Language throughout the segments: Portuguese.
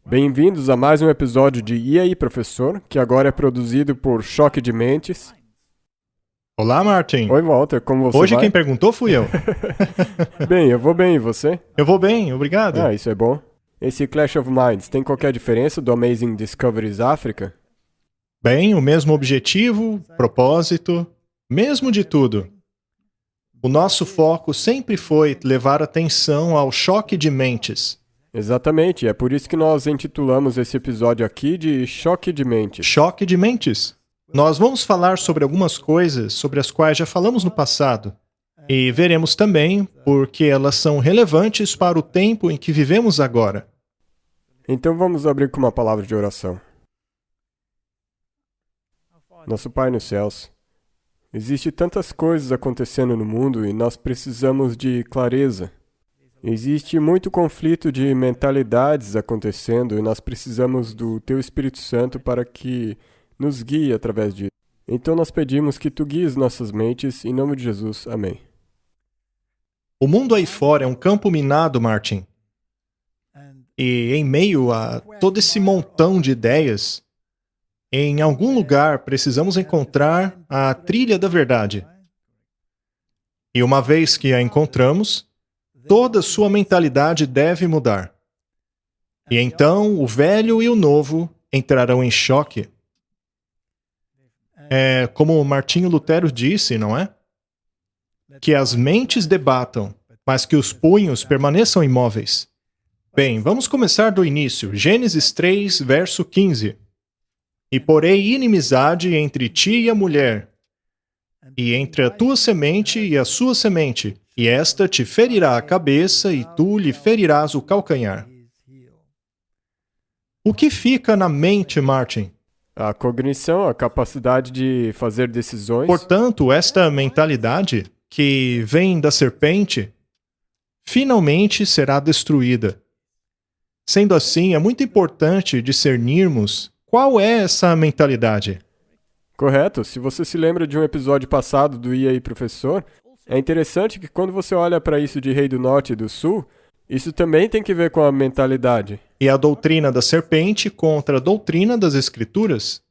Bem-vindos a mais um episódio de E aí, Professor, que agora é produzido por Choque de Mentes. Olá, Martin. Oi, Walter, como você Hoje vai? quem perguntou fui eu. Bem, eu vou bem, e você? Eu vou bem, obrigado. Ah, isso é bom. Esse Clash of Minds tem qualquer diferença do Amazing Discoveries África? Bem, o mesmo objetivo, propósito, mesmo de tudo. O nosso foco sempre foi levar atenção ao choque de mentes. Exatamente, é por isso que nós intitulamos esse episódio aqui de Choque de Mentes. Choque de mentes. Nós vamos falar sobre algumas coisas sobre as quais já falamos no passado. E veremos também porque elas são relevantes para o tempo em que vivemos agora. Então vamos abrir com uma palavra de oração. Nosso Pai nos céus, existe tantas coisas acontecendo no mundo e nós precisamos de clareza. Existe muito conflito de mentalidades acontecendo e nós precisamos do Teu Espírito Santo para que nos guie através disso. Então nós pedimos que Tu guies nossas mentes, em nome de Jesus. Amém. O mundo aí fora é um campo minado, Martin. E em meio a todo esse montão de ideias, em algum lugar precisamos encontrar a trilha da verdade. E uma vez que a encontramos, toda sua mentalidade deve mudar. E então o velho e o novo entrarão em choque. É como Martinho Lutero disse, não é? Que as mentes debatam, mas que os punhos permaneçam imóveis. Bem, vamos começar do início. Gênesis 3, verso 15. E porei inimizade entre ti e a mulher, e entre a tua semente e a sua semente, e esta te ferirá a cabeça, e tu lhe ferirás o calcanhar. O que fica na mente, Martin? A cognição, a capacidade de fazer decisões. Portanto, esta mentalidade, que vem da serpente, finalmente será destruída. Sendo assim, é muito importante discernirmos qual é essa mentalidade. Correto. Se você se lembra de um episódio passado do E aí, Professor, é interessante que quando você olha para isso de Rei do Norte e do Sul, isso também tem que ver com a mentalidade. E a doutrina da serpente contra a doutrina das Escrituras.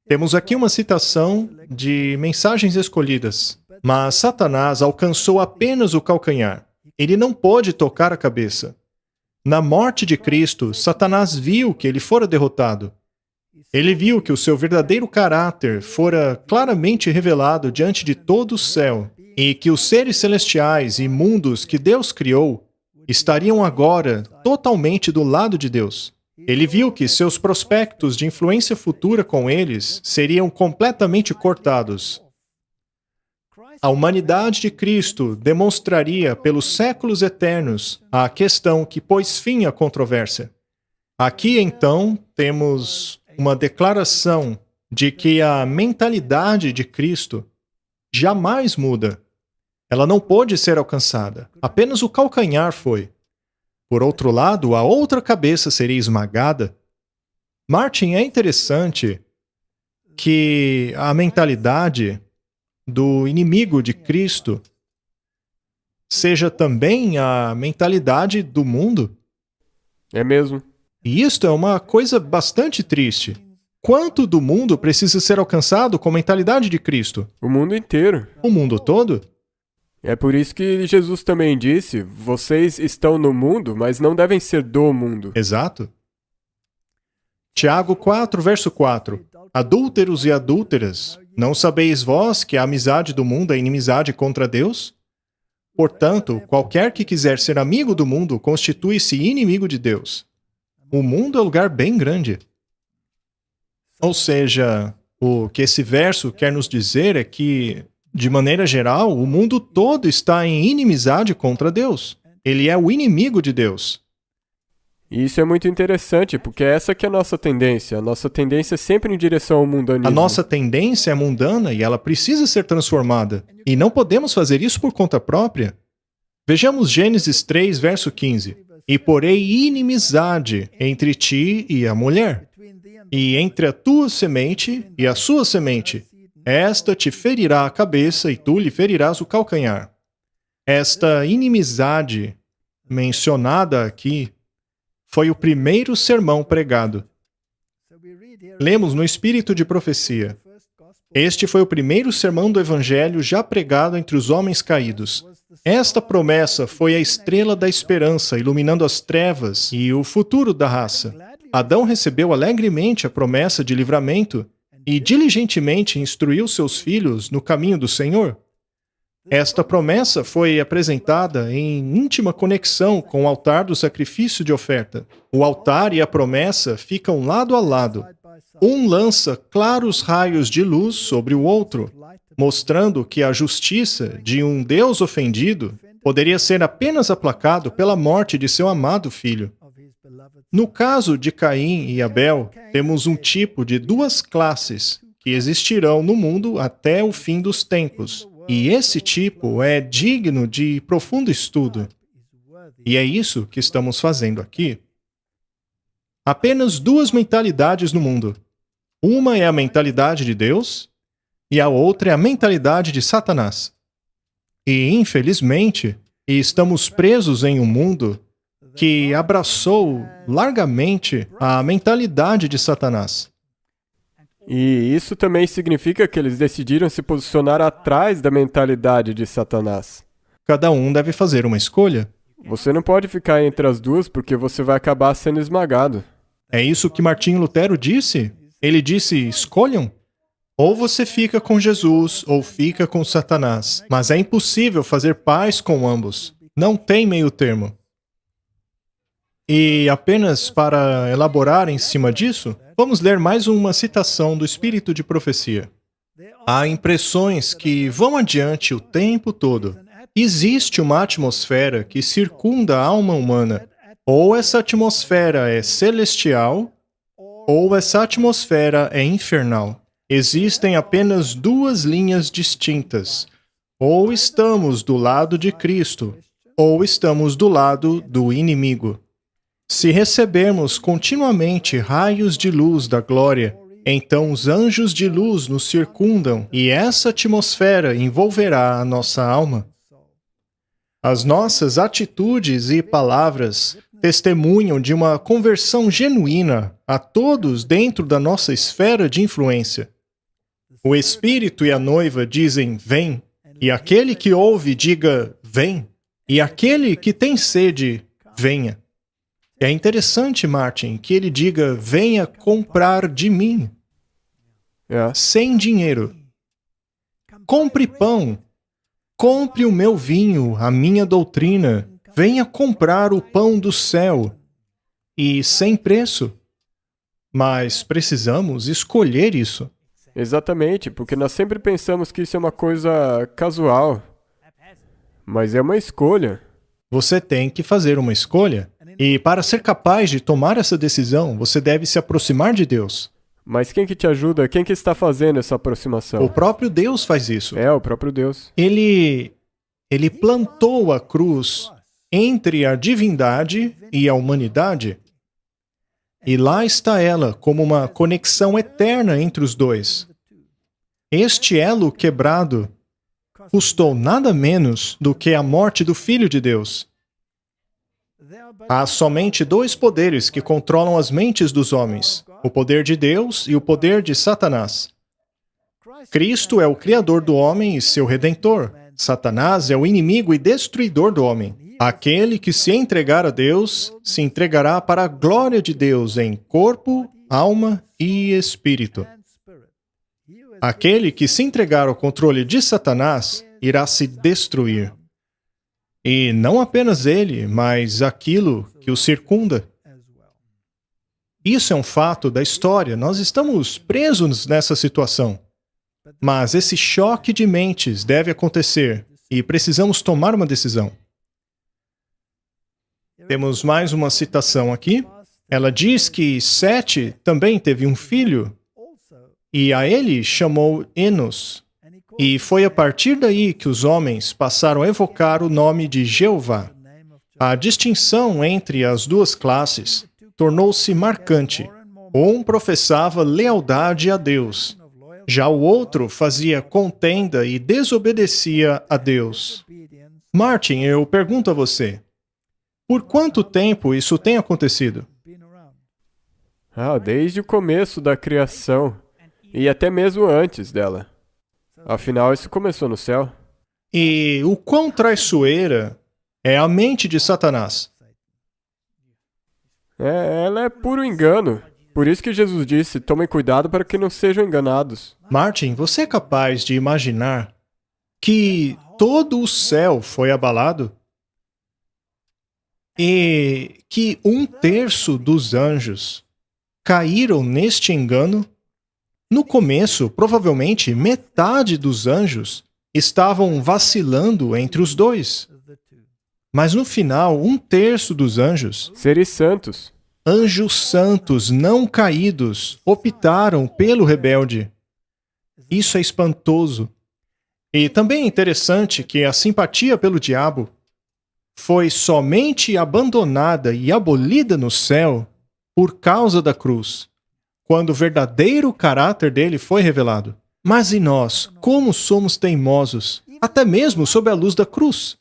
Temos aqui uma citação de Mensagens Escolhidas. Mas Satanás alcançou apenas o calcanhar. Ele não pôde tocar a cabeça. Na morte de Cristo, Satanás viu que ele fora derrotado. Ele viu que o seu verdadeiro caráter fora claramente revelado diante de todo o céu e que os seres celestiais e mundos que Deus criou estariam agora totalmente do lado de Deus. Ele viu que seus prospectos de influência futura com eles seriam completamente cortados. A humanidade de Cristo demonstraria pelos séculos eternos a questão que pôs fim à controvérsia. Aqui, então, temos uma declaração de que a mentalidade de Cristo jamais muda. Ela não pôde ser alcançada. Apenas o calcanhar foi. Por outro lado, a outra cabeça seria esmagada. Martin, é interessante que a mentalidade do inimigo de Cristo seja também a mentalidade do mundo. É mesmo. E isto é uma coisa bastante triste. Quanto do mundo precisa ser alcançado com a mentalidade de Cristo? O mundo inteiro. O mundo todo? É por isso que Jesus também disse: vocês estão no mundo, mas não devem ser do mundo. Exato. Tiago 4, verso 4. Adúlteros e adúlteras, não sabeis vós que a amizade do mundo é inimizade contra Deus? Portanto, qualquer que quiser ser amigo do mundo constitui-se inimigo de Deus. O mundo é um lugar bem grande. Ou seja, o que esse verso quer nos dizer é que, de maneira geral, o mundo todo está em inimizade contra Deus. Ele é o inimigo de Deus. E isso é muito interessante, porque essa que é a nossa tendência. A nossa tendência é sempre em direção ao mundanismo. A nossa tendência é mundana e ela precisa ser transformada. E não podemos fazer isso por conta própria. Vejamos Gênesis 3, verso 15. E porei inimizade entre ti e a mulher, e entre a tua semente e a sua semente. Esta te ferirá a cabeça e tu lhe ferirás o calcanhar. Esta inimizade mencionada aqui foi o primeiro sermão pregado. Lemos no Espírito de Profecia. Este foi o primeiro sermão do Evangelho já pregado entre os homens caídos. Esta promessa foi a estrela da esperança, iluminando as trevas e o futuro da raça. Adão recebeu alegremente a promessa de livramento e diligentemente instruiu seus filhos no caminho do Senhor. Esta promessa foi apresentada em íntima conexão com o altar do sacrifício de oferta. O altar e a promessa ficam lado a lado. Um lança claros raios de luz sobre o outro, mostrando que a justiça de um Deus ofendido poderia ser apenas aplacado pela morte de seu amado filho. No caso de Caim e Abel, temos um tipo de duas classes que existirão no mundo até o fim dos tempos. E esse tipo é digno de profundo estudo. E é isso que estamos fazendo aqui. Apenas duas mentalidades no mundo. Uma é a mentalidade de Deus e a outra é a mentalidade de Satanás. E, infelizmente, estamos presos em um mundo que abraçou largamente a mentalidade de Satanás. E isso também significa que eles decidiram se posicionar atrás da mentalidade de Satanás. Cada um deve fazer uma escolha. Você não pode ficar entre as duas porque você vai acabar sendo esmagado. É isso que Martinho Lutero disse. Ele disse, escolham. Ou você fica com Jesus, ou fica com Satanás. Mas é impossível fazer paz com ambos. Não tem meio termo. E apenas para elaborar em cima disso, vamos ler mais uma citação do Espírito de Profecia. Há impressões que vão adiante o tempo todo. Existe uma atmosfera que circunda a alma humana. Ou essa atmosfera é celestial, ou essa atmosfera é infernal. Existem apenas duas linhas distintas. Ou estamos do lado de Cristo, ou estamos do lado do inimigo. Se recebermos continuamente raios de luz da glória, então os anjos de luz nos circundam e essa atmosfera envolverá a nossa alma. As nossas atitudes e palavras testemunham de uma conversão genuína a todos dentro da nossa esfera de influência. O Espírito e a noiva dizem, vem, e aquele que ouve diga, vem, e aquele que tem sede, venha. É interessante, Martin, que ele diga, venha comprar de mim. Sem dinheiro. Compre pão. Compre o meu vinho, a minha doutrina. Venha comprar o pão do céu. E sem preço. Mas precisamos escolher isso. Exatamente, porque nós sempre pensamos que isso é uma coisa casual. Mas é uma escolha. Você tem que fazer uma escolha. E para ser capaz de tomar essa decisão, você deve se aproximar de Deus. Mas quem que te ajuda? Quem que está fazendo essa aproximação? O próprio Deus faz isso. É, o próprio Deus. Ele plantou a cruz entre a divindade e a humanidade. E lá está ela, como uma conexão eterna entre os dois. Este elo quebrado custou nada menos do que a morte do Filho de Deus. Há somente dois poderes que controlam as mentes dos homens: o poder de Deus e o poder de Satanás. Cristo é o Criador do homem e seu Redentor. Satanás é o inimigo e destruidor do homem. Aquele que se entregar a Deus, se entregará para a glória de Deus em corpo, alma e espírito. Aquele que se entregar ao controle de Satanás, irá se destruir. E não apenas ele, mas aquilo que o circunda. Isso é um fato da história. Nós estamos presos nessa situação. Mas esse choque de mentes deve acontecer e precisamos tomar uma decisão. Temos mais uma citação aqui. Ela diz que Sete também teve um filho e a ele chamou Enos. E foi a partir daí que os homens passaram a evocar o nome de Jeová. A distinção entre as duas classes tornou-se marcante. Um professava lealdade a Deus, já o outro fazia contenda e desobedecia a Deus. Martin, eu pergunto a você, Por quanto tempo isso tem acontecido? Desde o começo da criação e até mesmo antes dela. Afinal, isso começou no céu. E o quão traiçoeira é a mente de Satanás? Ela é puro engano. Por isso que Jesus disse, tomem cuidado para que não sejam enganados. Martin, você é capaz de imaginar que todo o céu foi abalado? E que 1/3 dos anjos caíram neste engano? No começo, provavelmente, metade dos anjos estavam vacilando entre os dois. Mas no final, 1/3 dos anjos, Seres santos. anjos santos não caídos, optaram pelo rebelde. Isso é espantoso. E também é interessante que a simpatia pelo diabo foi somente abandonada e abolida no céu por causa da cruz, quando o verdadeiro caráter dele foi revelado. Mas e nós, como somos teimosos, até mesmo sob a luz da cruz?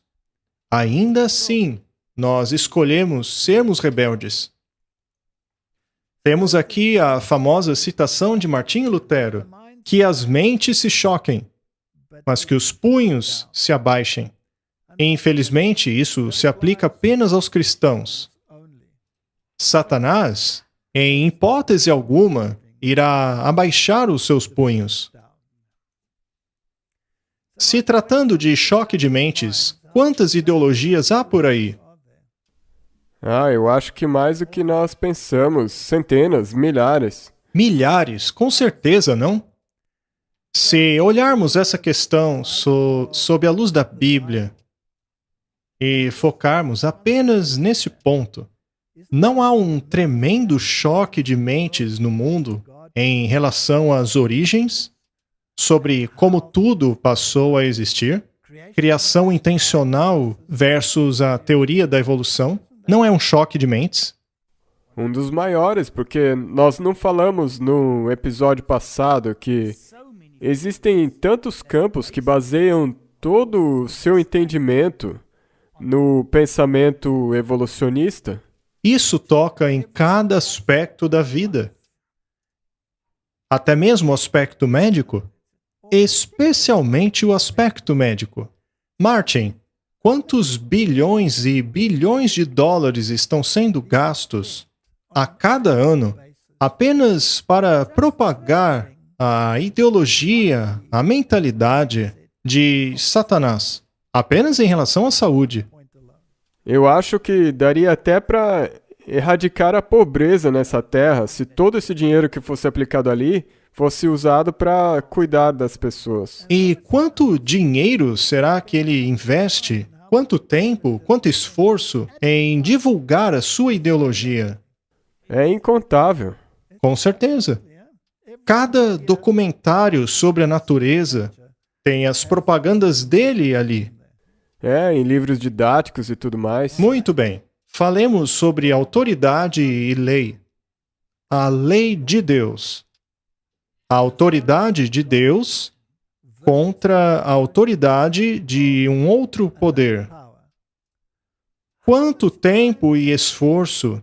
Ainda assim, nós escolhemos sermos rebeldes. Temos aqui a famosa citação de Martinho Lutero, que as mentes se choquem, mas que os punhos se abaixem. E, infelizmente, isso se aplica apenas aos cristãos. Satanás, em hipótese alguma, irá abaixar os seus punhos. Se tratando de choque de mentes, quantas ideologias há por aí? Eu acho que mais do que nós pensamos, centenas, milhares. Milhares, com certeza, não? Se olharmos essa questão sob a luz da Bíblia e focarmos apenas nesse ponto, não há um tremendo choque de mentes no mundo em relação às origens, sobre como tudo passou a existir? Criação intencional versus a teoria da evolução? Não é um choque de mentes? Um dos maiores, porque nós não falamos no episódio passado que existem tantos campos que baseiam todo o seu entendimento no pensamento evolucionista. Isso toca em cada aspecto da vida. Até mesmo o aspecto médico? Especialmente o aspecto médico. Martin, quantos bilhões e bilhões de dólares estão sendo gastos a cada ano apenas para propagar a ideologia, a mentalidade de Satanás, apenas em relação à saúde? Eu acho que daria até para erradicar a pobreza nessa terra se todo esse dinheiro que fosse aplicado ali fosse usado para cuidar das pessoas. E quanto dinheiro será que ele investe? Quanto tempo, quanto esforço em divulgar a sua ideologia? É incontável. Com certeza. Cada documentário sobre a natureza tem as propagandas dele ali. Em livros didáticos e tudo mais. Muito bem. Falemos sobre autoridade e lei. A lei de Deus. A autoridade de Deus contra a autoridade de um outro poder. Quanto tempo e esforço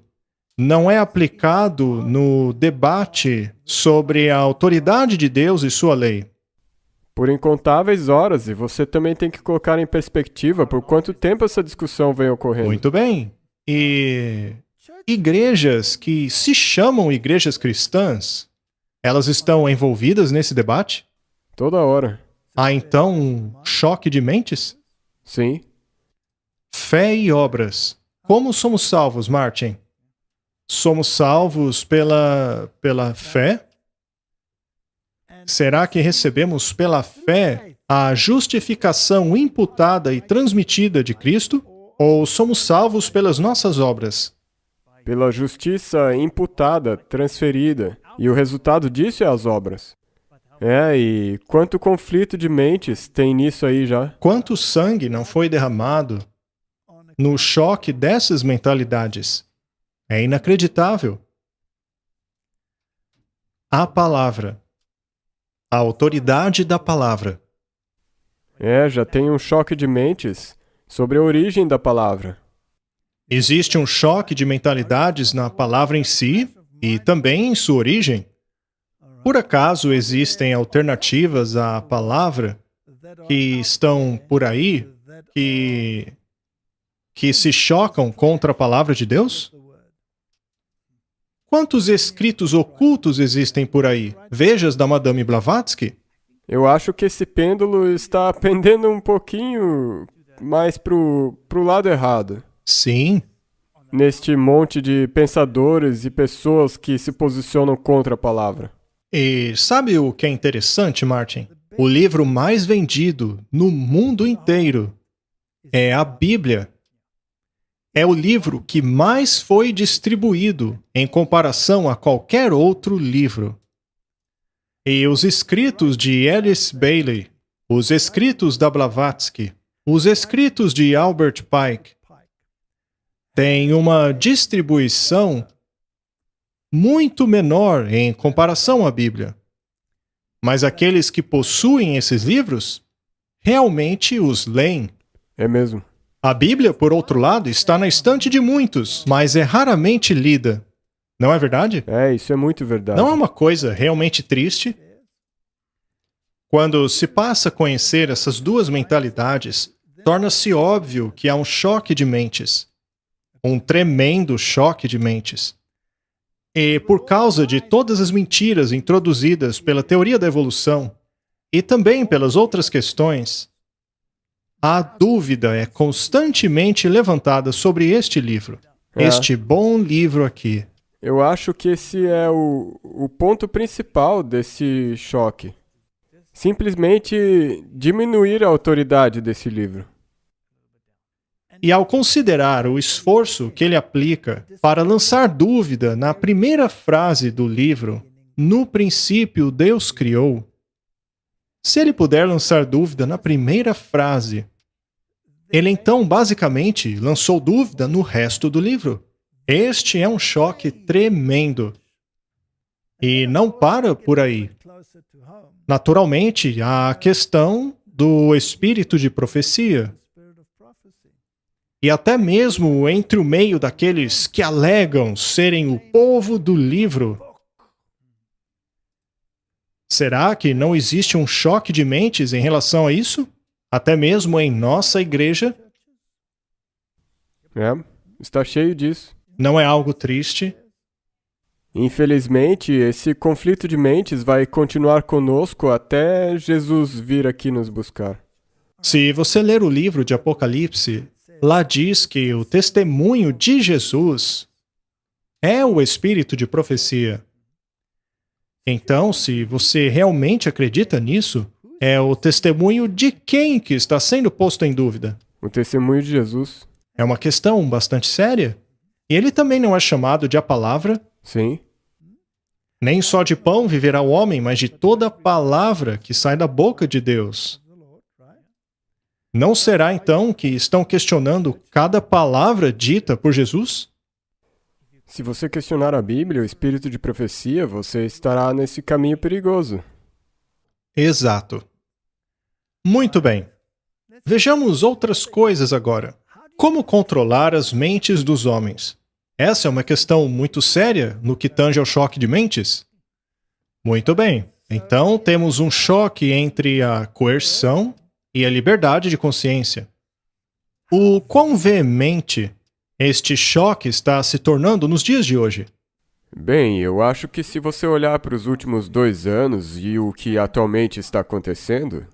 não é aplicado no debate sobre a autoridade de Deus e sua lei? Por incontáveis horas, e você também tem que colocar em perspectiva por quanto tempo essa discussão vem ocorrendo. Muito bem. E igrejas que se chamam igrejas cristãs, elas estão envolvidas nesse debate? Toda hora. Há então um choque de mentes? Sim. Fé e obras. Como somos salvos, Martin? Somos salvos pela fé? Será que recebemos pela fé a justificação imputada e transmitida de Cristo? Ou somos salvos pelas nossas obras? Pela justiça imputada, transferida. E o resultado disso é as obras. E quanto conflito de mentes tem nisso aí já? Quanto sangue não foi derramado no choque dessas mentalidades? É inacreditável. A palavra. A autoridade da palavra. Já tem um choque de mentes sobre a origem da palavra. Existe um choque de mentalidades na palavra em si e também em sua origem. Por acaso existem alternativas à palavra que estão por aí que se chocam contra a palavra de Deus? Quantos escritos ocultos existem por aí? Vejas da Madame Blavatsky? Eu acho que esse pêndulo está pendendo um pouquinho mais pro lado errado. Sim. Neste monte de pensadores e pessoas que se posicionam contra a palavra. E sabe o que é interessante, Martin? O livro mais vendido no mundo inteiro é a Bíblia. É o livro que mais foi distribuído em comparação a qualquer outro livro. E os escritos de Alice Bailey, os escritos da Blavatsky, os escritos de Albert Pike têm uma distribuição muito menor em comparação à Bíblia. Mas aqueles que possuem esses livros realmente os leem. É mesmo. A Bíblia, por outro lado, está na estante de muitos, mas é raramente lida. Não é verdade? É, isso é muito verdade. Não é uma coisa realmente triste? Quando se passa a conhecer essas duas mentalidades, torna-se óbvio que há um choque de mentes. Um tremendo choque de mentes. E por causa de todas as mentiras introduzidas pela teoria da evolução e também pelas outras questões, a dúvida é constantemente levantada sobre este livro. Este bom livro aqui. Eu acho que esse é o ponto principal desse choque. Simplesmente diminuir a autoridade desse livro. E ao considerar o esforço que ele aplica para lançar dúvida na primeira frase do livro, no princípio Deus criou, se ele puder lançar dúvida na primeira frase, ele então basicamente lançou dúvida no resto do livro. Este é um choque tremendo. E não para por aí. Naturalmente, há a questão do espírito de profecia. E até mesmo entre o meio daqueles que alegam serem o povo do livro. Será que não existe um choque de mentes em relação a isso? Até mesmo em nossa igreja? Está cheio disso. Não é algo triste? Infelizmente, esse conflito de mentes vai continuar conosco até Jesus vir aqui nos buscar. Se você ler o livro de Apocalipse, lá diz que o testemunho de Jesus é o espírito de profecia. Então, se você realmente acredita nisso, é o testemunho de quem que está sendo posto em dúvida? O testemunho de Jesus. É uma questão bastante séria. E ele também não é chamado de a palavra. Sim. Nem só de pão viverá o homem, mas de toda a palavra que sai da boca de Deus. Não será então que estão questionando cada palavra dita por Jesus? Se você questionar a Bíblia, o espírito de profecia, você estará nesse caminho perigoso. Exato. Muito bem. Vejamos outras coisas agora. Como controlar as mentes dos homens? Essa é uma questão muito séria no que tange ao choque de mentes? Muito bem. Então, temos um choque entre a coerção e a liberdade de consciência. O quão veemente este choque está se tornando nos dias de hoje? Bem, eu acho que se você olhar para os últimos 2 anos e o que atualmente está acontecendo,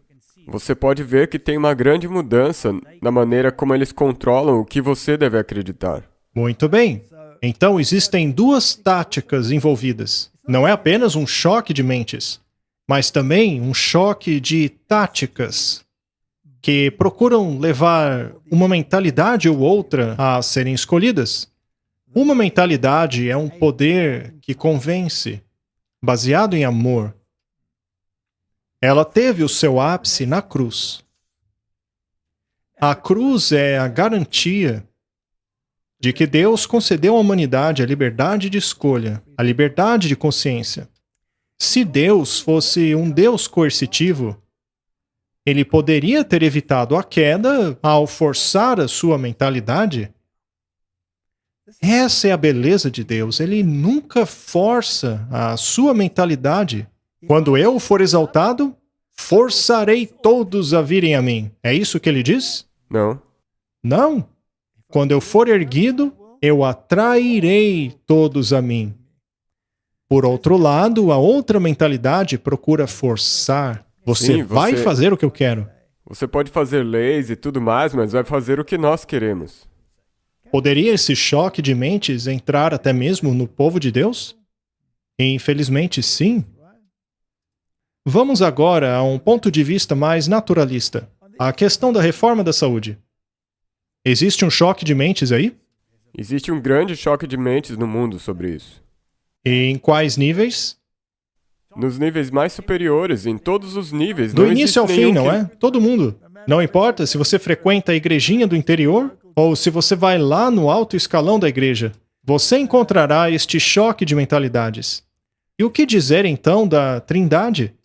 você pode ver que tem uma grande mudança na maneira como eles controlam o que você deve acreditar. Muito bem. Então, existem duas táticas envolvidas. Não é apenas um choque de mentes, mas também um choque de táticas que procuram levar uma mentalidade ou outra a serem escolhidas. Uma mentalidade é um poder que convence, baseado em amor. Ela teve o seu ápice na cruz. A cruz é a garantia de que Deus concedeu à humanidade a liberdade de escolha, a liberdade de consciência. Se Deus fosse um Deus coercitivo, ele poderia ter evitado a queda ao forçar a sua mentalidade. Essa é a beleza de Deus. Ele nunca força a sua mentalidade. Quando eu for exaltado, forçarei todos a virem a mim. É isso que ele diz? Não. Não. Quando eu for erguido, eu atrairei todos a mim. Por outro lado, a outra mentalidade procura forçar. Você Sim, vai fazer o que eu quero. Você pode fazer leis e tudo mais, mas vai fazer o que nós queremos. Poderia esse choque de mentes entrar até mesmo no povo de Deus? Infelizmente, sim. Vamos agora a um ponto de vista mais naturalista. A questão da reforma da saúde. Existe um choque de mentes aí? Existe um grande choque de mentes no mundo sobre isso. E em quais níveis? Nos níveis mais superiores, em todos os níveis. Do não início existe ao fim, nenhum não que- é? Todo mundo. Não importa se você frequenta a igrejinha do interior ou se você vai lá no alto escalão da igreja. Você encontrará este choque de mentalidades. E o que dizer então da Trindade?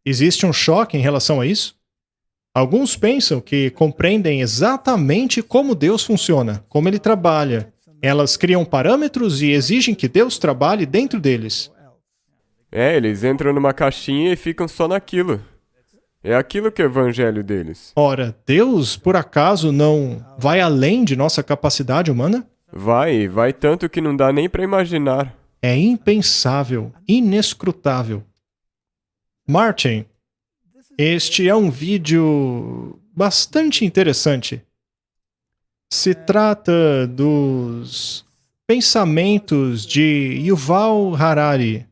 Existe um choque em relação a isso? Alguns pensam que compreendem exatamente como Deus funciona, como ele trabalha. Elas criam parâmetros e exigem que Deus trabalhe dentro deles. Eles entram numa caixinha e ficam só naquilo. É aquilo que é o evangelho deles. Ora, Deus, por acaso, não vai além de nossa capacidade humana? Vai tanto que não dá nem para imaginar. É impensável, inescrutável. Martin, este é um vídeo bastante interessante. Se trata dos pensamentos de Yuval Harari,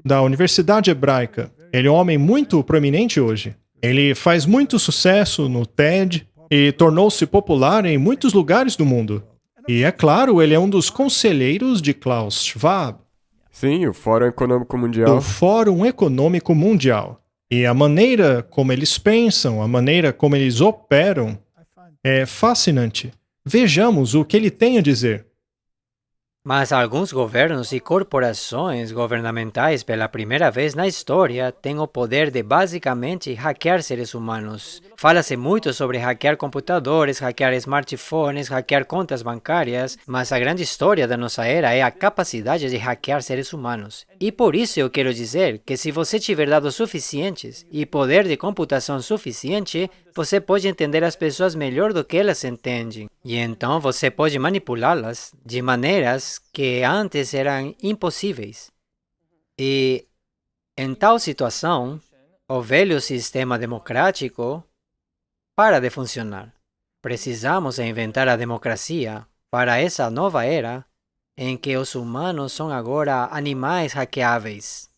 da Universidade Hebraica. Ele é um homem muito proeminente hoje. Ele faz muito sucesso no TED e tornou-se popular em muitos lugares do mundo. E, é claro, ele é um dos conselheiros de Klaus Schwab, Sim, o Fórum Econômico Mundial. do Fórum Econômico Mundial. E a maneira como eles pensam, a maneira como eles operam, é fascinante. Vejamos o que ele tem a dizer. Mas alguns governos e corporações governamentais, pela primeira vez na história, têm o poder de basicamente hackear seres humanos. Fala-se muito sobre hackear computadores, hackear smartphones, hackear contas bancárias, mas a grande história da nossa era é a capacidade de hackear seres humanos. E por isso eu quero dizer que se você tiver dados suficientes e poder de computação suficiente, você pode entender as pessoas melhor do que elas entendem. E então você pode manipulá-las de maneiras que antes eram impossíveis. E em tal situação, o velho sistema democrático para de funcionar. Precisamos inventar a democracia para essa nova era em que os humanos são agora animais hackeáveis.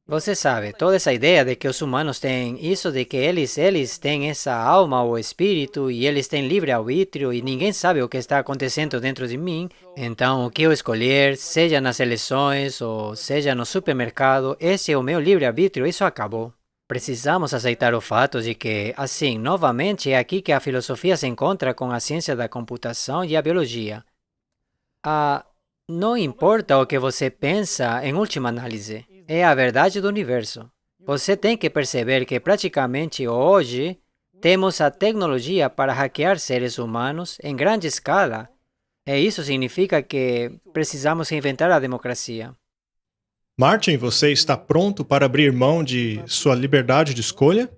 Você sabe, toda essa ideia de que os humanos têm isso de que eles têm essa alma ou espírito e eles têm livre-arbítrio e ninguém sabe o que está acontecendo dentro de mim, então o que eu escolher, seja nas eleições ou seja no supermercado, esse é o meu livre-arbítrio, isso acabou. Precisamos aceitar o fato de que, assim, novamente é aqui que a filosofia se encontra com a ciência da computação e a biologia. Não importa o que você pensa em última análise, é a verdade do universo. Você tem que perceber que praticamente hoje temos a tecnologia para hackear seres humanos em grande escala. E isso significa que precisamos reinventar a democracia. Martin, você está pronto para abrir mão de sua liberdade de escolha?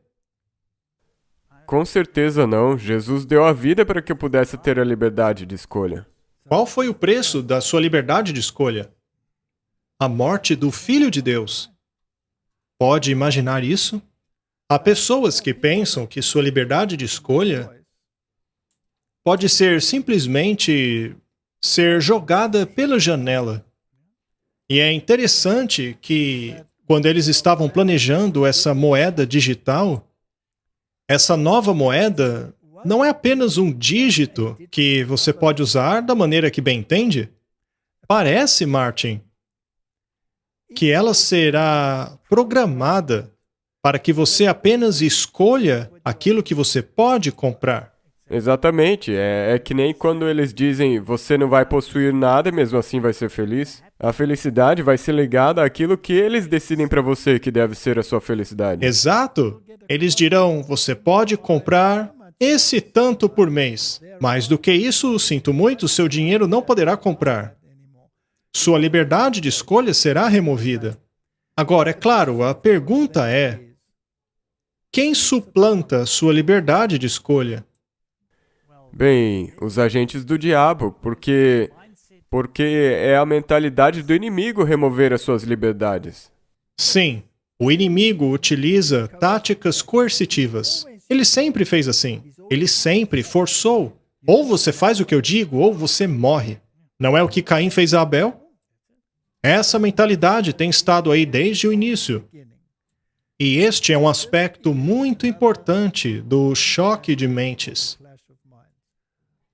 Com certeza não. Jesus deu a vida para que eu pudesse ter a liberdade de escolha. Qual foi o preço da sua liberdade de escolha? A morte do Filho de Deus. Pode imaginar isso? Há pessoas que pensam que sua liberdade de escolha pode ser simplesmente ser jogada pela janela. E é interessante que, quando eles estavam planejando essa moeda digital, essa nova moeda não é apenas um dígito que você pode usar da maneira que bem entende. Parece, Martin, que ela será programada para que você apenas escolha aquilo que você pode comprar. Exatamente. É que nem quando eles dizem você não vai possuir nada e mesmo assim vai ser feliz. A felicidade vai ser ligada àquilo que eles decidem para você que deve ser a sua felicidade. Exato. Eles dirão, você pode comprar esse tanto por mês. Mais do que isso, sinto muito, seu dinheiro não poderá comprar. Sua liberdade de escolha será removida. Agora, é claro, a pergunta é: quem suplanta sua liberdade de escolha? Bem, os agentes do diabo, porque é a mentalidade do inimigo remover as suas liberdades. Sim, o inimigo utiliza táticas coercitivas. Ele sempre fez assim. Ele sempre forçou. Ou você faz o que eu digo, ou você morre. Não é o que Caim fez a Abel? Essa mentalidade tem estado aí desde o início. E este é um aspecto muito importante do choque de mentes.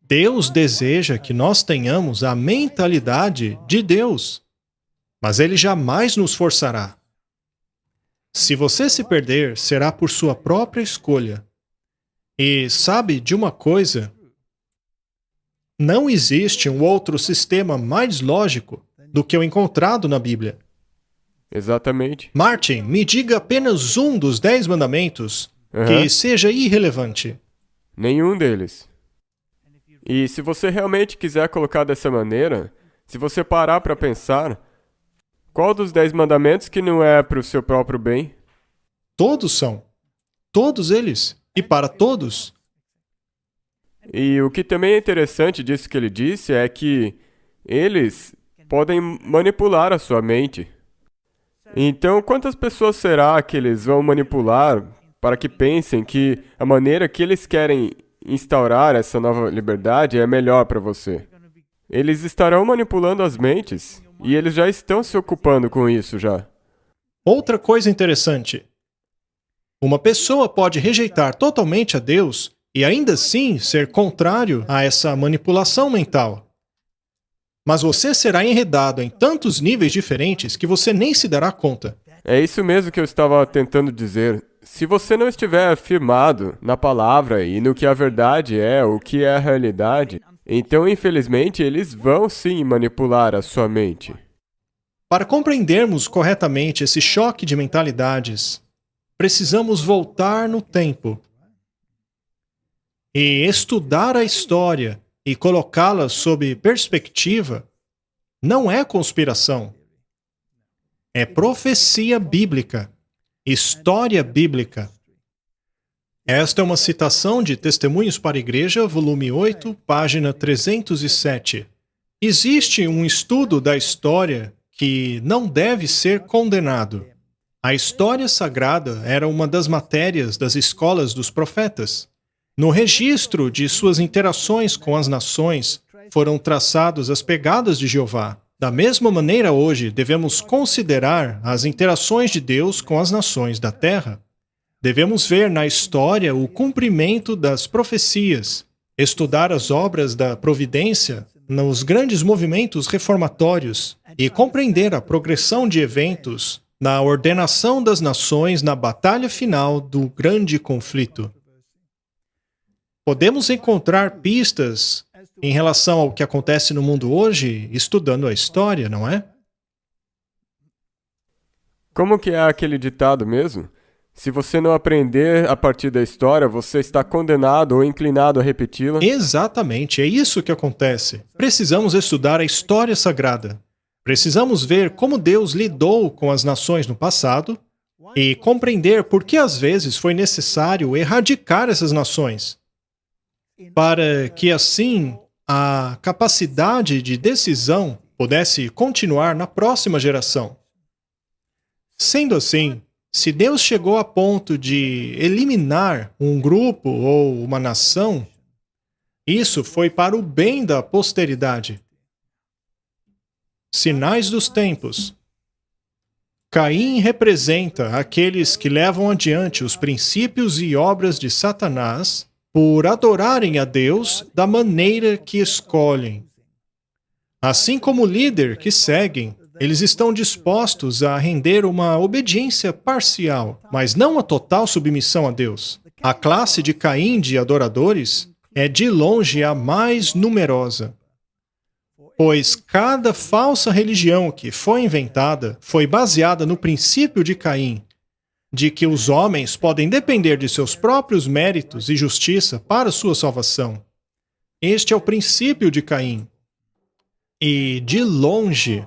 Deus deseja que nós tenhamos a mentalidade de Deus, mas Ele jamais nos forçará. Se você se perder, será por sua própria escolha. E sabe de uma coisa? Não existe um outro sistema mais lógico do que o encontrado na Bíblia. Exatamente. Martin, me diga apenas um dos 10 mandamentos que seja irrelevante. Nenhum deles. E se você realmente quiser colocar dessa maneira, se você parar para pensar, qual dos 10 mandamentos que não é para o seu próprio bem? Todos são. Todos eles. E para todos. E o que também é interessante disso que ele disse é que eles podem manipular a sua mente. Então, quantas pessoas será que eles vão manipular para que pensem que a maneira que eles querem instaurar essa nova liberdade é melhor para você? Eles estarão manipulando as mentes e eles já estão se ocupando com isso já. Outra coisa interessante. Uma pessoa pode rejeitar totalmente a Deus e ainda assim ser contrário a essa manipulação mental. Mas você será enredado em tantos níveis diferentes que você nem se dará conta. É isso mesmo que eu estava tentando dizer. Se você não estiver firmado na palavra e no que a verdade é, o que é a realidade, então, infelizmente, eles vão sim manipular a sua mente. Para compreendermos corretamente esse choque de mentalidades, precisamos voltar no tempo e estudar a história e colocá-la sob perspectiva. Não é conspiração. É profecia bíblica, história bíblica. Esta é uma citação de Testemunhos para a Igreja, volume 8, página 307. Existe um estudo da história que não deve ser condenado. A história sagrada era uma das matérias das escolas dos profetas. No registro de suas interações com as nações, foram traçadas as pegadas de Jeová. Da mesma maneira, hoje, devemos considerar as interações de Deus com as nações da terra. Devemos ver na história o cumprimento das profecias, estudar as obras da providência nos grandes movimentos reformatórios e compreender a progressão de eventos na ordenação das nações na batalha final do grande conflito. Podemos encontrar pistas em relação ao que acontece no mundo hoje estudando a história, não é? Como que é aquele ditado mesmo? Se você não aprender a partir da história, você está condenado ou inclinado a repeti-la. Exatamente, é isso que acontece. Precisamos estudar a história sagrada. Precisamos ver como Deus lidou com as nações no passado e compreender por que às vezes foi necessário erradicar essas nações, para que assim a capacidade de decisão pudesse continuar na próxima geração. Sendo assim, se Deus chegou a ponto de eliminar um grupo ou uma nação, isso foi para o bem da posteridade. Sinais dos tempos. Caim representa aqueles que levam adiante os princípios e obras de Satanás por adorarem a Deus da maneira que escolhem. Assim como o líder que seguem, eles estão dispostos a render uma obediência parcial, mas não a total submissão a Deus. A classe de Caim de adoradores é de longe a mais numerosa, pois cada falsa religião que foi inventada foi baseada no princípio de Caim, de que os homens podem depender de seus próprios méritos e justiça para sua salvação. Este é o princípio de Caim. E, de longe,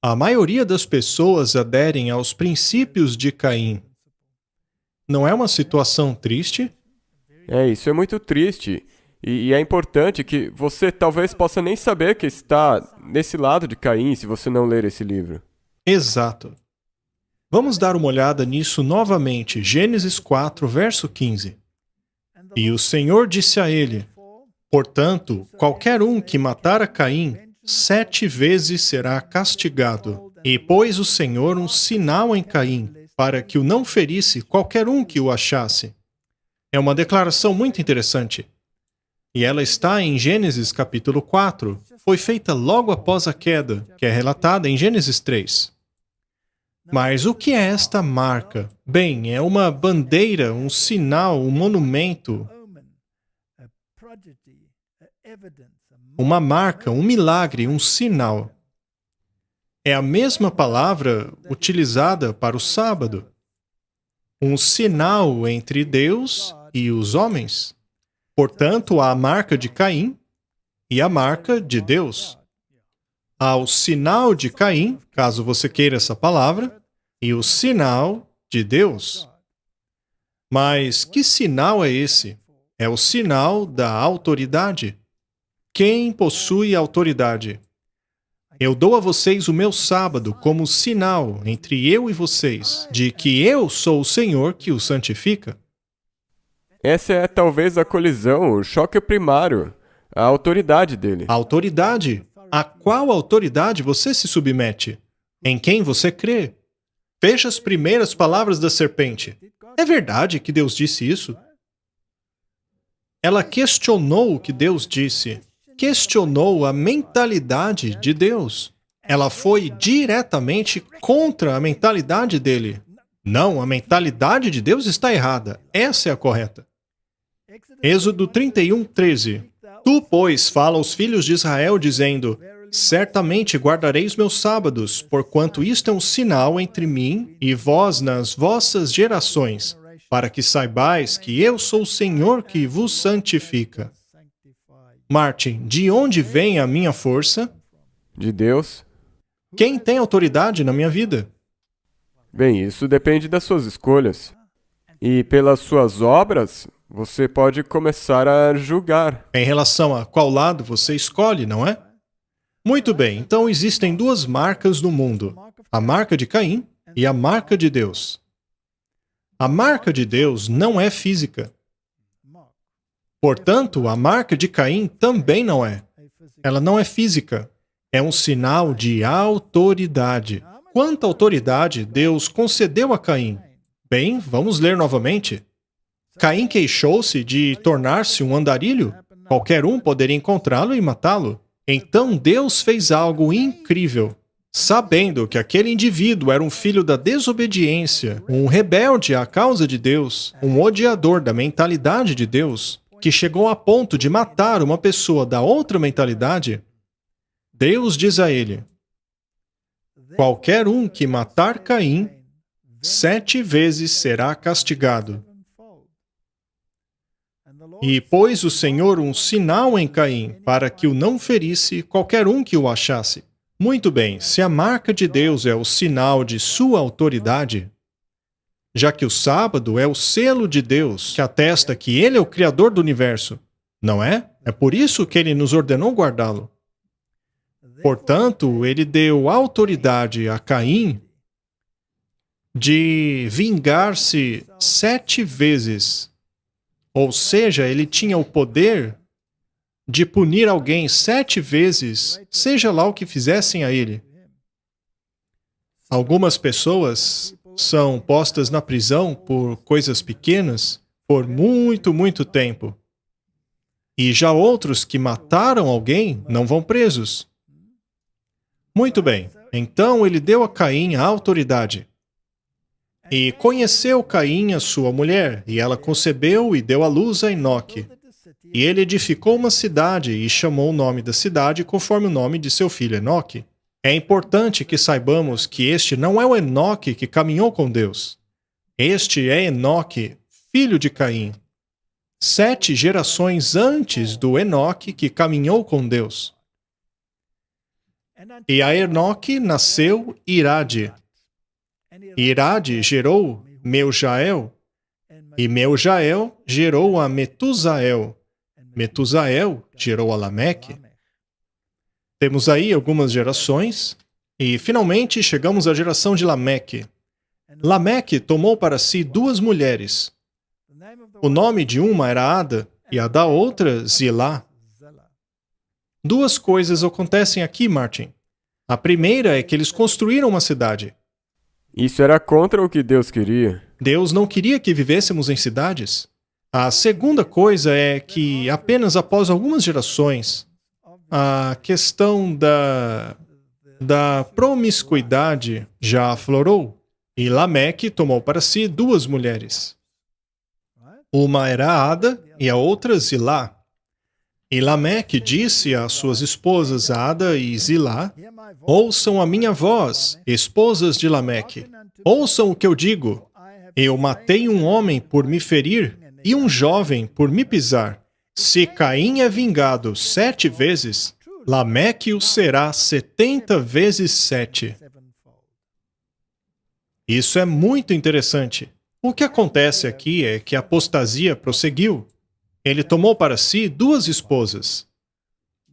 a maioria das pessoas aderem aos princípios de Caim. Não é uma situação triste? Isso é muito triste. E é importante que você talvez possa nem saber que está nesse lado de Caim se você não ler esse livro. Exato. Vamos dar uma olhada nisso novamente. Gênesis 4, verso 15. E o Senhor disse a ele: portanto, qualquer um que matar a Caim, 7 vezes será castigado. E pôs o Senhor um sinal em Caim, para que o não ferisse qualquer um que o achasse. É uma declaração muito interessante. E ela está em Gênesis capítulo 4. Foi feita logo após a queda, que é relatada em Gênesis 3. Mas o que é esta marca? Bem, é uma bandeira, um sinal, um monumento, uma marca, um milagre, um sinal. É a mesma palavra utilizada para o sábado. Um sinal entre Deus e os homens. Portanto, há a marca de Caim e a marca de Deus. Há o sinal de Caim, caso você queira essa palavra, e o sinal de Deus. Mas que sinal é esse? É o sinal da autoridade. Quem possui autoridade? Eu dou a vocês o meu sábado como sinal entre eu e vocês, de que eu sou o Senhor que o santifica. Essa é talvez a colisão, o choque primário, a autoridade dele. A autoridade? A qual autoridade você se submete? Em quem você crê? Veja as primeiras palavras da serpente. É verdade que Deus disse isso? Ela questionou o que Deus disse. Questionou a mentalidade de Deus. Ela foi diretamente contra a mentalidade dele. Não, a mentalidade de Deus está errada. Essa é a correta. Êxodo 31, 13. Tu, pois, fala aos filhos de Israel, dizendo: certamente guardareis meus sábados, porquanto isto é um sinal entre mim e vós nas vossas gerações, para que saibais que eu sou o Senhor que vos santifica. Martin, de onde vem a minha força? De Deus. Quem tem autoridade na minha vida? Bem, isso depende das suas escolhas. E pelas suas obras, você pode começar a julgar. Em relação a qual lado você escolhe, não é? Muito bem, então existem duas marcas no mundo: a marca de Caim e a marca de Deus. A marca de Deus não é física. Portanto, a marca de Caim também não é. Ela não é física. É um sinal de autoridade. Quanta autoridade Deus concedeu a Caim? Bem, vamos ler novamente. Caim queixou-se de tornar-se um andarilho. Qualquer um poderia encontrá-lo e matá-lo. Então Deus fez algo incrível. Sabendo que aquele indivíduo era um filho da desobediência, um rebelde à causa de Deus, um odiador da mentalidade de Deus, que chegou a ponto de matar uma pessoa da outra mentalidade, Deus diz a ele: qualquer um que matar Caim, 7 vezes será castigado. E pôs o Senhor um sinal em Caim, para que o não ferisse qualquer um que o achasse. Muito bem, se a marca de Deus é o sinal de sua autoridade, já que o sábado é o selo de Deus, que atesta que Ele é o Criador do universo, não é? É por isso que Ele nos ordenou guardá-lo. Portanto, Ele deu autoridade a Caim de vingar-se 7 vezes. Ou seja, ele tinha o poder de punir alguém 7 vezes, seja lá o que fizessem a ele. Algumas pessoas são postas na prisão por coisas pequenas por muito, muito tempo. E já outros que mataram alguém não vão presos. Muito bem, então ele deu a Caim a autoridade. E conheceu Caim a sua mulher, e ela concebeu e deu à luz a Enoque. E ele edificou uma cidade e chamou o nome da cidade conforme o nome de seu filho Enoque. É importante que saibamos que este não é o Enoque que caminhou com Deus. Este é Enoque, filho de Caim. 7 gerações antes do Enoque que caminhou com Deus. E a Enoque nasceu Irade. Irade gerou Meujael. E Meujael gerou a Metusael. Metusael gerou a Lameque. Temos aí algumas gerações. E finalmente chegamos à geração de Lameque. Lameque tomou para si 2 mulheres. O nome de uma era Ada e a da outra Zilá. 2 coisas acontecem aqui, Martin. A primeira é que eles construíram uma cidade. Isso era contra o que Deus queria. Deus não queria que vivêssemos em cidades. A segunda coisa é que, apenas após algumas gerações, a questão da promiscuidade já aflorou. E Lameque tomou para si 2 mulheres. Uma era Ada e a outra Zilá. E Lameque disse às suas esposas Ada e Zilá: ouçam a minha voz, esposas de Lameque. Ouçam o que eu digo. Eu matei um homem por me ferir e um jovem por me pisar. Se Caim é vingado 7 vezes, Lameque o será 70 vezes 7. Isso é muito interessante. O que acontece aqui é que a apostasia prosseguiu. Ele tomou para si 2 esposas.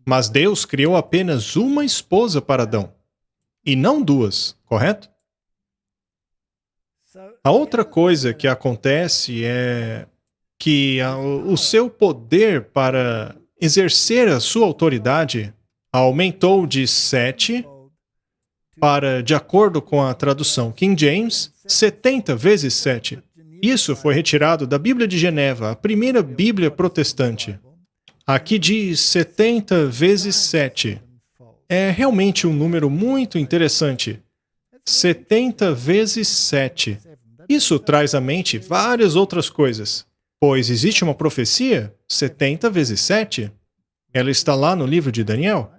Mas Deus criou apenas uma esposa para Adão. E não 2, correto? A outra coisa que acontece é que o seu poder para exercer a sua autoridade aumentou de 7 para, de acordo com a tradução King James, 70 vezes 7. Isso foi retirado da Bíblia de Geneva, a primeira Bíblia protestante. Aqui diz 70 vezes 7. É realmente um número muito interessante. 70 vezes 7. Isso traz à mente várias outras coisas. Pois existe uma profecia, 70 vezes 7. Ela está lá no livro de Daniel.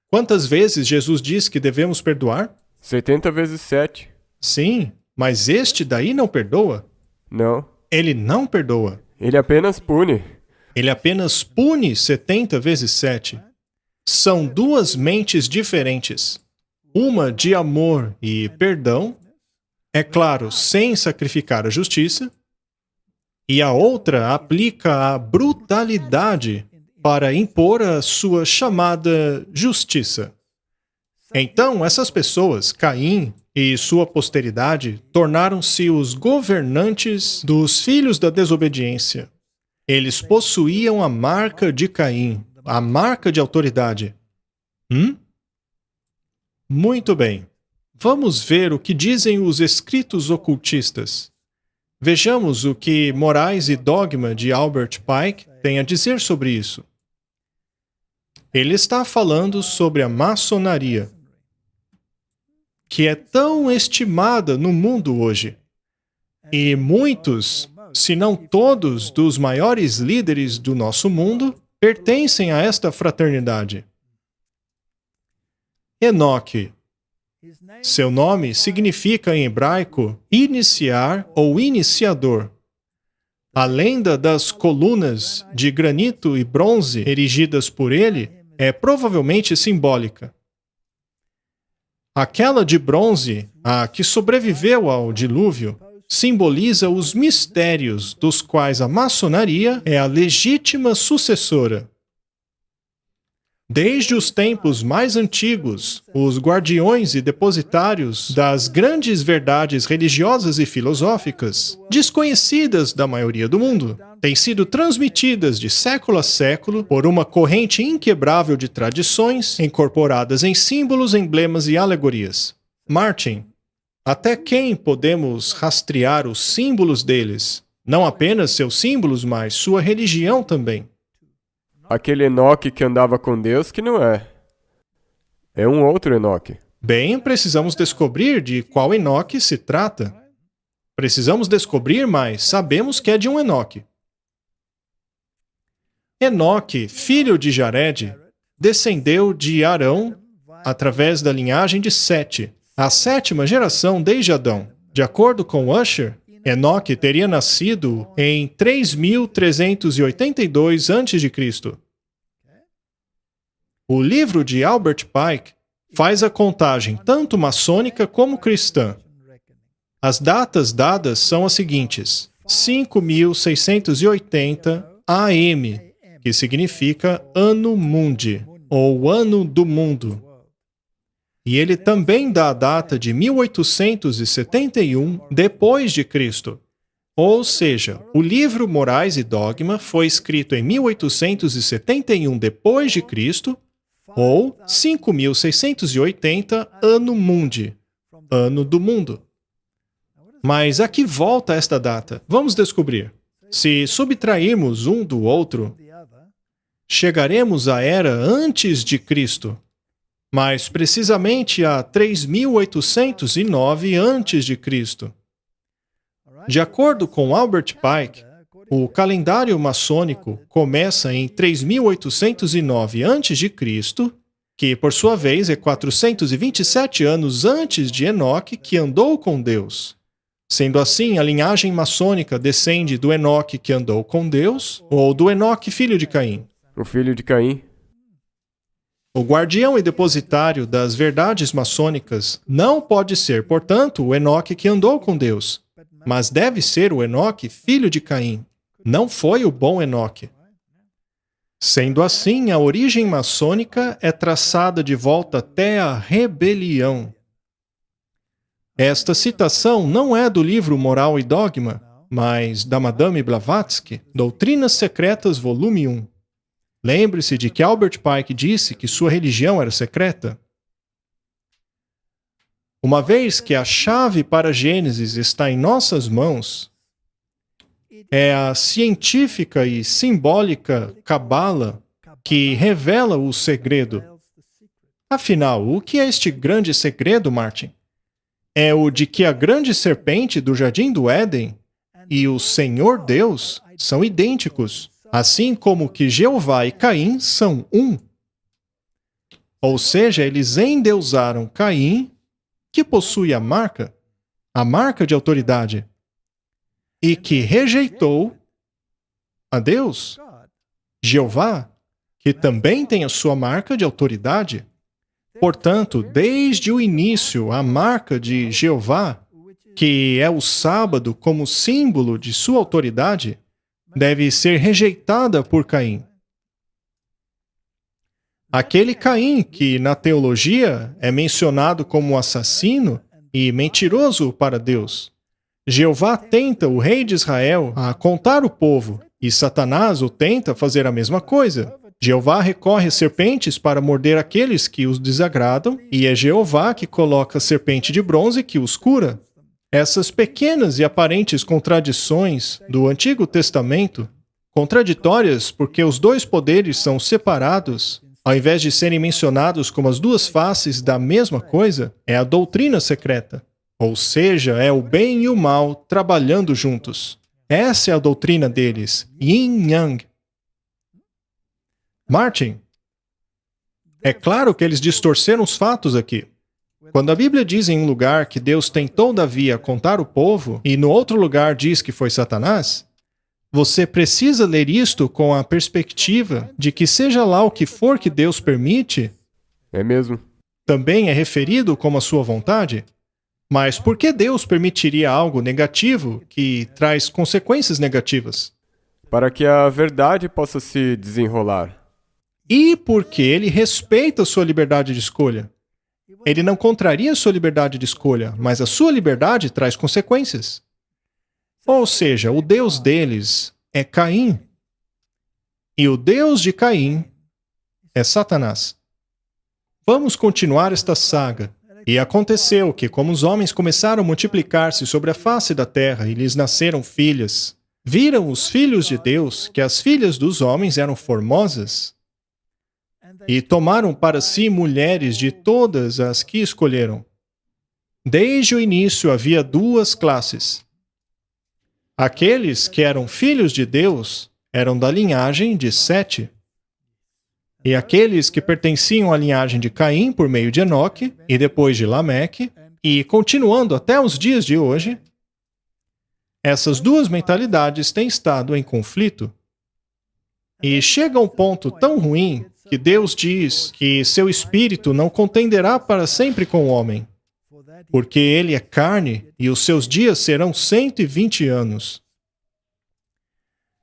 Quantas vezes Jesus diz que devemos perdoar? 70 vezes 7. Sim, mas este daí não perdoa. Não. Ele não perdoa. Ele apenas pune. Ele apenas pune 70 vezes 7. São 2 mentes diferentes. Uma de amor e perdão, é claro, sem sacrificar a justiça, e a outra aplica a brutalidade para impor a sua chamada justiça. Então, essas pessoas, Caim e sua posteridade, tornaram-se os governantes dos filhos da desobediência. Eles possuíam a marca de Caim, a marca de autoridade. Muito bem. Vamos ver o que dizem os escritos ocultistas. Vejamos o que Morais e Dogma de Albert Pike tem a dizer sobre isso. Ele está falando sobre a maçonaria, que é tão estimada no mundo hoje. E muitos, se não todos, dos maiores líderes do nosso mundo pertencem a esta fraternidade. Enoque. Seu nome significa em hebraico iniciar ou iniciador. A lenda das colunas de granito e bronze erigidas por ele é provavelmente simbólica. Aquela de bronze, a que sobreviveu ao dilúvio, simboliza os mistérios dos quais a maçonaria é a legítima sucessora. Desde os tempos mais antigos, os guardiões e depositários das grandes verdades religiosas e filosóficas, desconhecidas da maioria do mundo, têm sido transmitidas de século a século por uma corrente inquebrável de tradições incorporadas em símbolos, emblemas e alegorias. Martin, até quem podemos rastrear os símbolos deles? Não apenas seus símbolos, mas sua religião também. Aquele Enoque que andava com Deus que não é. É um outro Enoque. Bem, precisamos descobrir de qual Enoque se trata. Precisamos descobrir, mas sabemos que é de um Enoque. Enoque, filho de Jared, descendeu de Arão através da linhagem de Sete, a 7ª geração desde Adão. De acordo com Ussher, Enoque teria nascido em 3.382 a.C. O livro de Albert Pike faz a contagem tanto maçônica como cristã. As datas dadas são as seguintes: 5.680 AM, que significa Anno Mundi, ou Ano do Mundo. E ele também dá a data de 1871 depois de Cristo. Ou seja, o livro Morais e Dogma foi escrito em 1871 depois de Cristo, ou 5.680 Anno Mundi, Ano do Mundo. Mas a que volta esta data? Vamos descobrir. Se subtrairmos um do outro, chegaremos à era antes de Cristo, mais precisamente a 3.809 a.C. De acordo com Albert Pike, o calendário maçônico começa em 3.809 a.C., que por sua vez é 427 anos antes de Enoque, que andou com Deus. Sendo assim, a linhagem maçônica descende do Enoque que andou com Deus, ou do Enoque filho de Caim. O filho de Caim. O guardião e depositário das verdades maçônicas não pode ser, portanto, o Enoque que andou com Deus, mas deve ser o Enoque filho de Caim. Não foi o bom Enoque. Sendo assim, a origem maçônica é traçada de volta até a rebelião. Esta citação não é do livro Moral e Dogma, mas da Madame Blavatsky, Doutrinas Secretas, volume 1. Lembre-se de que Albert Pike disse que sua religião era secreta. Uma vez que a chave para Gênesis está em nossas mãos, é a científica e simbólica Cabala que revela o segredo. Afinal, o que é este grande segredo, Martin? É o de que a grande serpente do Jardim do Éden e o Senhor Deus são idênticos, assim como que Jeová e Caim são um. Ou seja, eles endeusaram Caim, que possui a marca de autoridade, e que rejeitou a Deus, Jeová, que também tem a sua marca de autoridade. Portanto, desde o início, a marca de Jeová, que é o sábado como símbolo de sua autoridade, deve ser rejeitada por Caim. Aquele Caim que, na teologia, é mencionado como assassino e mentiroso para Deus. Jeová tenta o rei de Israel a contar o povo, e Satanás o tenta fazer a mesma coisa. Jeová recorre a serpentes para morder aqueles que os desagradam, e é Jeová que coloca a serpente de bronze que os cura. Essas pequenas e aparentes contradições do Antigo Testamento, contraditórias porque os dois poderes são separados, ao invés de serem mencionados como as duas faces da mesma coisa, é a doutrina secreta. Ou seja, é o bem e o mal trabalhando juntos. Essa é a doutrina deles, Yin-Yang. Martin, é claro que eles distorceram os fatos aqui. Quando a Bíblia diz em um lugar que Deus tentou Davi a contar o povo, e no outro lugar diz que foi Satanás, você precisa ler isto com a perspectiva de que seja lá o que for que Deus permite, É mesmo. também é referido como a sua vontade. Mas por que Deus permitiria algo negativo que traz consequências negativas? Para que a verdade possa se desenrolar. E porque ele respeita a sua liberdade de escolha. Ele não contraria a sua liberdade de escolha, mas a sua liberdade traz consequências. Ou seja, o Deus deles é Caim. E o Deus de Caim é Satanás. Vamos continuar esta saga. E aconteceu que, como os homens começaram a multiplicar-se sobre a face da terra e lhes nasceram filhas, viram os filhos de Deus que as filhas dos homens eram formosas, e tomaram para si mulheres de todas as que escolheram. Desde o início havia duas classes. Aqueles que eram filhos de Deus eram da linhagem de Sete, e aqueles que pertenciam à linhagem de Caim por meio de Enoque, e depois de Lameque, e continuando até os dias de hoje, Essas duas mentalidades têm estado em conflito. E chega a um ponto tão ruim que Deus diz que seu espírito não contenderá para sempre com o homem, porque ele é carne e os seus dias serão 120 anos.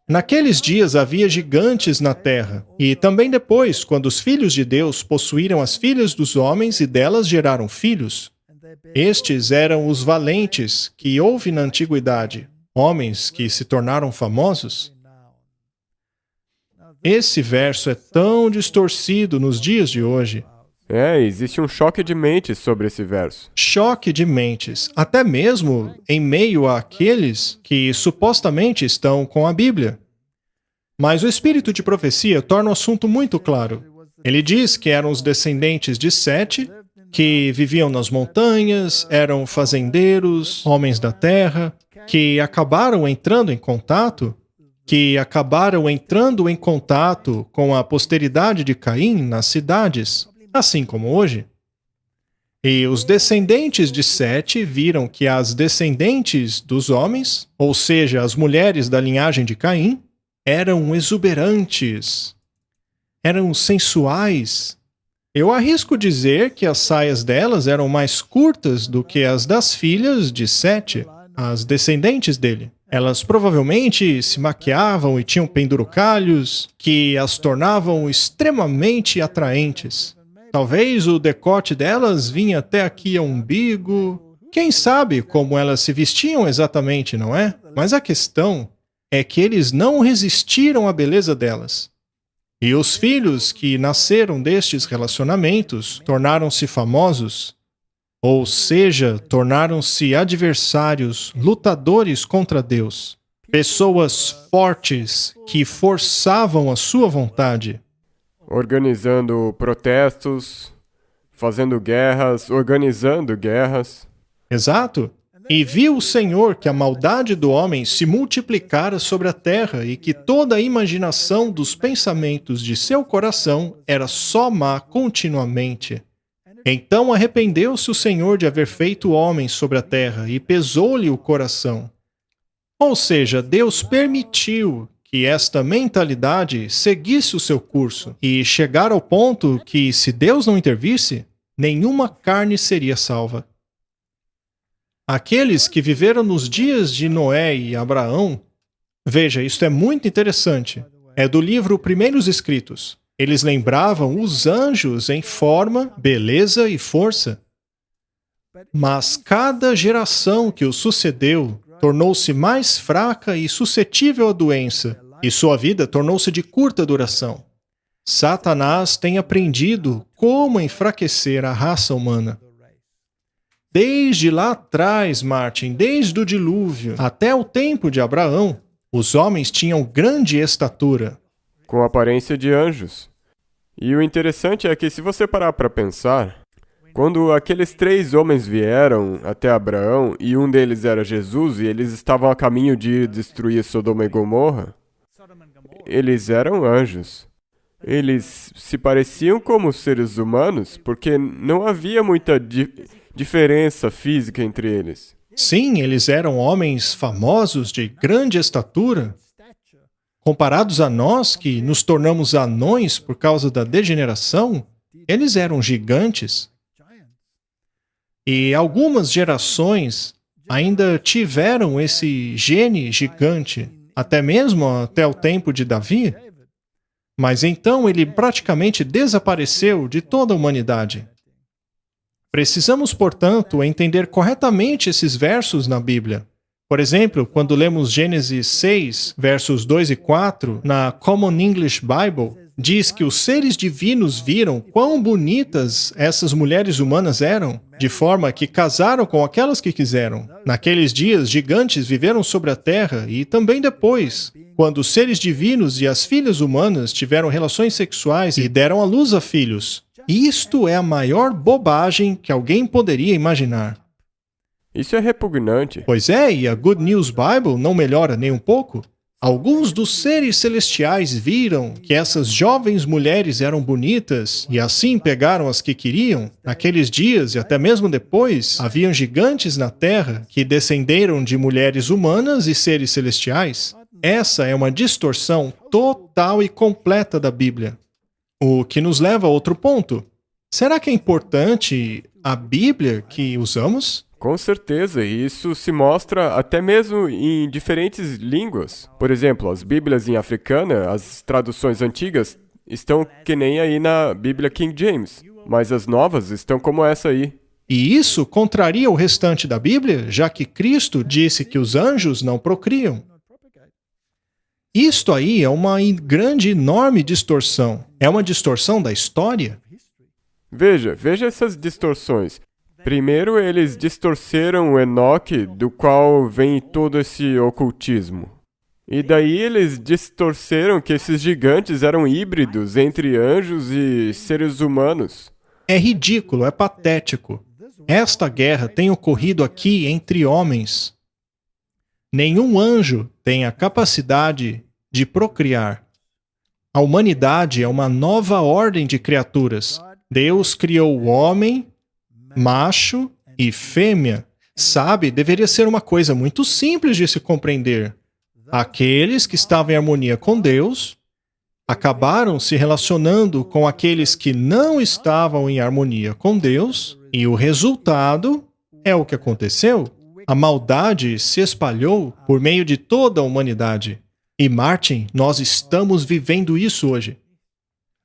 Naqueles dias havia gigantes na terra, e também depois, quando os filhos de Deus possuíram as filhas dos homens e delas geraram filhos. Estes eram os valentes que houve na antiguidade, homens que se tornaram famosos. Esse verso é tão distorcido nos dias de hoje. Existe um choque de mentes sobre esse verso. Choque de mentes, até mesmo em meio àqueles que supostamente estão com a Bíblia. Mas o espírito de profecia torna o assunto muito claro. Ele diz que eram os descendentes de Sete, que viviam nas montanhas, eram fazendeiros, homens da terra, que acabaram entrando em contato com a posteridade de Caim nas cidades, assim como hoje. E os descendentes de Sete viram que as descendentes dos homens, ou seja, as mulheres da linhagem de Caim, eram exuberantes, eram sensuais. Eu arrisco dizer que as saias delas eram mais curtas do que as das filhas de Sete, as descendentes dele. Elas provavelmente se maquiavam e tinham penduricalhos que as tornavam extremamente atraentes. Talvez o decote delas vinha até aqui ao umbigo. Quem sabe como elas se vestiam exatamente, não é? Mas a questão é que eles não resistiram à beleza delas. E os filhos que nasceram destes relacionamentos tornaram-se famosos, ou seja, tornaram-se adversários, lutadores contra Deus. Pessoas fortes que forçavam a sua vontade. Organizando protestos, fazendo guerras, organizando guerras. Exato. E viu o Senhor que a maldade do homem se multiplicara sobre a terra e que toda a imaginação dos pensamentos de seu coração era só má continuamente. Então arrependeu-se o Senhor de haver feito o homem sobre a terra e pesou-lhe o coração. Ou seja, Deus permitiu que esta mentalidade seguisse o seu curso e chegar ao ponto que, se Deus não intervisse, nenhuma carne seria salva. Aqueles que viveram nos dias de Noé e Abraão, veja, isto é muito interessante, é do livro Primeiros Escritos. Eles lembravam os anjos em forma, beleza e força. Mas cada geração que os sucedeu tornou-se mais fraca e suscetível à doença, e sua vida tornou-se de curta duração. Satanás tem aprendido como enfraquecer a raça humana. Desde lá atrás, Martin, desde o dilúvio até o tempo de Abraão, os homens tinham grande estatura. Com aparência de anjos. E o interessante é que, se você parar para pensar, quando aqueles 3 homens vieram até Abraão, e um deles era Jesus, e eles estavam a caminho de destruir Sodoma e Gomorra, eles eram anjos. Eles se pareciam como seres humanos, porque não havia muita diferença física entre eles. Sim, eles eram homens famosos de grande estatura. Comparados a nós, que nos tornamos anões por causa da degeneração, eles eram gigantes. E algumas gerações ainda tiveram esse gene gigante, até mesmo até o tempo de Davi. Mas então ele praticamente desapareceu de toda a humanidade. Precisamos, portanto, entender corretamente esses versos na Bíblia. Por exemplo, quando lemos Gênesis 6, versos 2 e 4, na Common English Bible, diz que os seres divinos viram quão bonitas essas mulheres humanas eram, de forma que casaram com aquelas que quiseram. Naqueles dias, gigantes viveram sobre a terra e também depois, quando os seres divinos e as filhas humanas tiveram relações sexuais e deram à luz a filhos. Isto é a maior bobagem que alguém poderia imaginar. Isso é repugnante. Pois é, e a Good News Bible não melhora nem um pouco. Alguns dos seres celestiais viram que essas jovens mulheres eram bonitas e assim pegaram as que queriam. Naqueles dias e até mesmo depois, haviam gigantes na terra que descenderam de mulheres humanas e seres celestiais. Essa é uma distorção total e completa da Bíblia. O que nos leva a outro ponto. Será que é importante a Bíblia que usamos? Com certeza, e isso se mostra até mesmo em diferentes línguas. Por exemplo, as Bíblias em africana, as traduções antigas, estão que nem aí na Bíblia King James, mas as novas estão como essa aí. E isso contraria o restante da Bíblia, já que Cristo disse que os anjos não procriam. Isto aí é uma grande, enorme distorção. É uma distorção da história. Veja essas distorções. Primeiro, eles distorceram o Enoque, do qual vem todo esse ocultismo. E daí eles distorceram que esses gigantes eram híbridos entre anjos e seres humanos. É ridículo, é patético. Esta guerra tem ocorrido aqui entre homens. Nenhum anjo tem a capacidade de procriar. A humanidade é uma nova ordem de criaturas. Deus criou o homem, macho e fêmea. Sabe, deveria ser uma coisa muito simples de se compreender. Aqueles que estavam em harmonia com Deus acabaram se relacionando com aqueles que não estavam em harmonia com Deus, e o resultado é o que aconteceu. A maldade se espalhou por meio de toda a humanidade. E Martin, nós estamos vivendo isso hoje.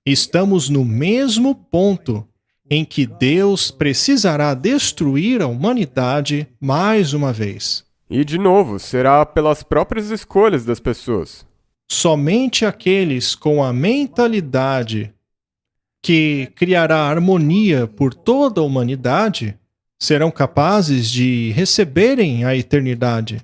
Estamos no mesmo ponto em que Deus precisará destruir a humanidade mais uma vez. E, de novo, será pelas próprias escolhas das pessoas. Somente aqueles com a mentalidade que criará harmonia por toda a humanidade serão capazes de receberem a eternidade.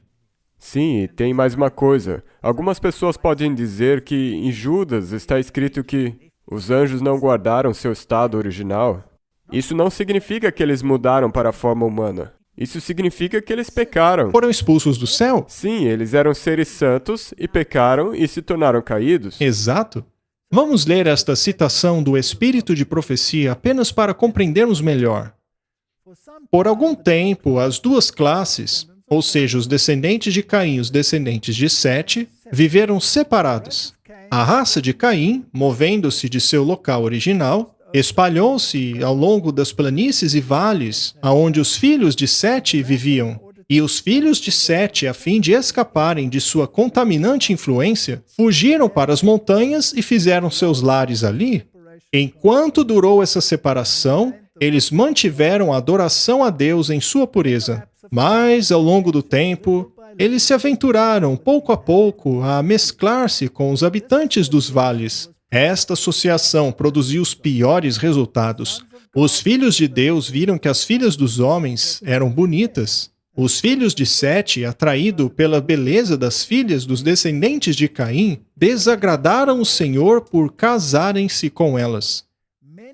Sim, e tem mais uma coisa. Algumas pessoas podem dizer que em Judas está escrito que os anjos não guardaram seu estado original. Isso não significa que eles mudaram para a forma humana. Isso significa que eles pecaram. Foram expulsos do céu? Sim, eles eram seres santos e pecaram e se tornaram caídos. Exato. Vamos ler esta citação do Espírito de Profecia apenas para compreendermos melhor. Por algum tempo, as duas classes, ou seja, os descendentes de Caim e os descendentes de Sete, viveram separados. A raça de Caim, movendo-se de seu local original, espalhou-se ao longo das planícies e vales, aonde os filhos de Sete viviam. E os filhos de Sete, a fim de escaparem de sua contaminante influência, fugiram para as montanhas e fizeram seus lares ali. Enquanto durou essa separação, eles mantiveram a adoração a Deus em sua pureza. Mas, ao longo do tempo, eles se aventuraram, pouco a pouco, a mesclar-se com os habitantes dos vales. Esta associação produziu os piores resultados. Os filhos de Deus viram que as filhas dos homens eram bonitas. Os filhos de Sete, atraídos pela beleza das filhas dos descendentes de Caim, desagradaram o Senhor por casarem-se com elas.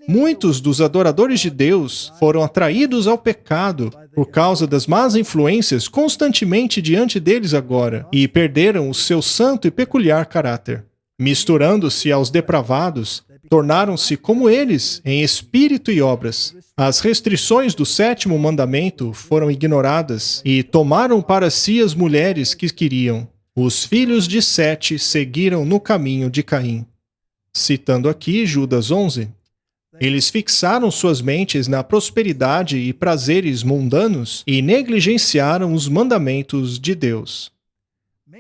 Muitos dos adoradores de Deus foram atraídos ao pecado por causa das más influências constantemente diante deles agora e perderam o seu santo e peculiar caráter. Misturando-se aos depravados, tornaram-se como eles em espírito e obras. As restrições do sétimo mandamento foram ignoradas e tomaram para si as mulheres que queriam. Os filhos de Sete seguiram no caminho de Caim. Citando aqui Judas 11. Eles fixaram suas mentes na prosperidade e prazeres mundanos e negligenciaram os mandamentos de Deus.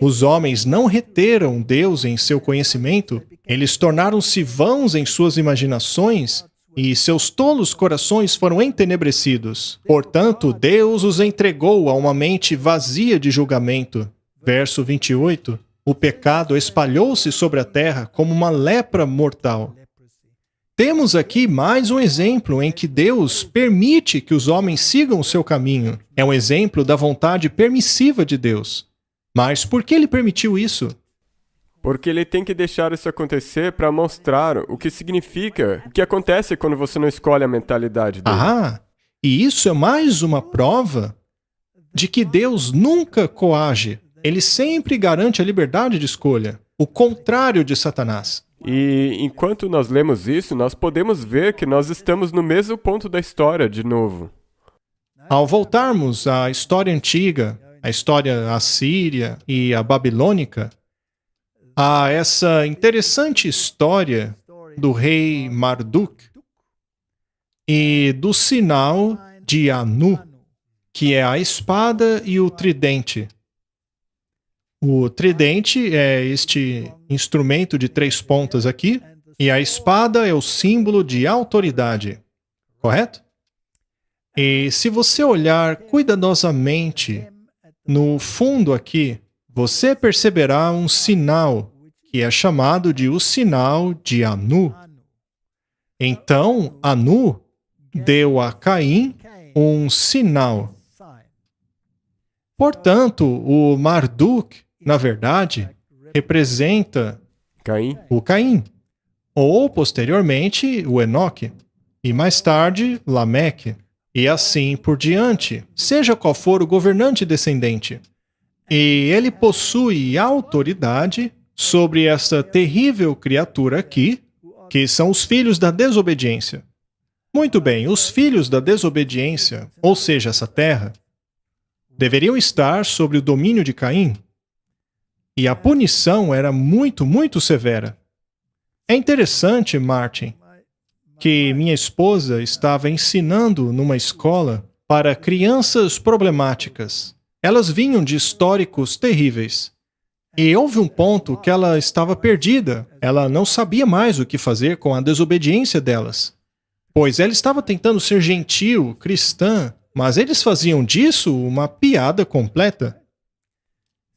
Os homens não reteram Deus em seu conhecimento, eles tornaram-se vãos em suas imaginações e seus tolos corações foram entenebrecidos. Portanto, Deus os entregou a uma mente vazia de julgamento. Verso 28. O pecado espalhou-se sobre a terra como uma lepra mortal. Temos aqui mais um exemplo em que Deus permite que os homens sigam o seu caminho. É um exemplo da vontade permissiva de Deus. Mas por que ele permitiu isso? Porque ele tem que deixar isso acontecer para mostrar o que significa, o que acontece quando você não escolhe a mentalidade dele. E isso é mais uma prova de que Deus nunca coage. Ele sempre garante a liberdade de escolha, o contrário de Satanás. E enquanto nós lemos isso, nós podemos ver que nós estamos no mesmo ponto da história, de novo. Ao voltarmos à história antiga, a história assíria e a babilônica, há essa interessante história do rei Marduk e do sinal de Anu, que é a espada e o tridente. O tridente é este instrumento de 3 pontas aqui, e a espada é o símbolo de autoridade, correto? E se você olhar cuidadosamente no fundo aqui, você perceberá um sinal, que é chamado de o sinal de Anu. Então, Anu deu a Caim um sinal. Portanto, o Marduk, na verdade, representa Caim? o Caim, ou posteriormente o Enoque, e mais tarde Lameque, e assim por diante, seja qual for o governante descendente. E ele possui autoridade sobre essa terrível criatura aqui, que são os filhos da desobediência. Muito bem, os filhos da desobediência, ou seja, essa terra, deveriam estar sobre o domínio de Caim. E a punição era muito, muito severa. É interessante, Martin, que minha esposa estava ensinando numa escola para crianças problemáticas. Elas vinham de históricos terríveis. E houve um ponto que ela estava perdida. Ela não sabia mais o que fazer com a desobediência delas. Pois ela estava tentando ser gentil, cristã, mas eles faziam disso uma piada completa.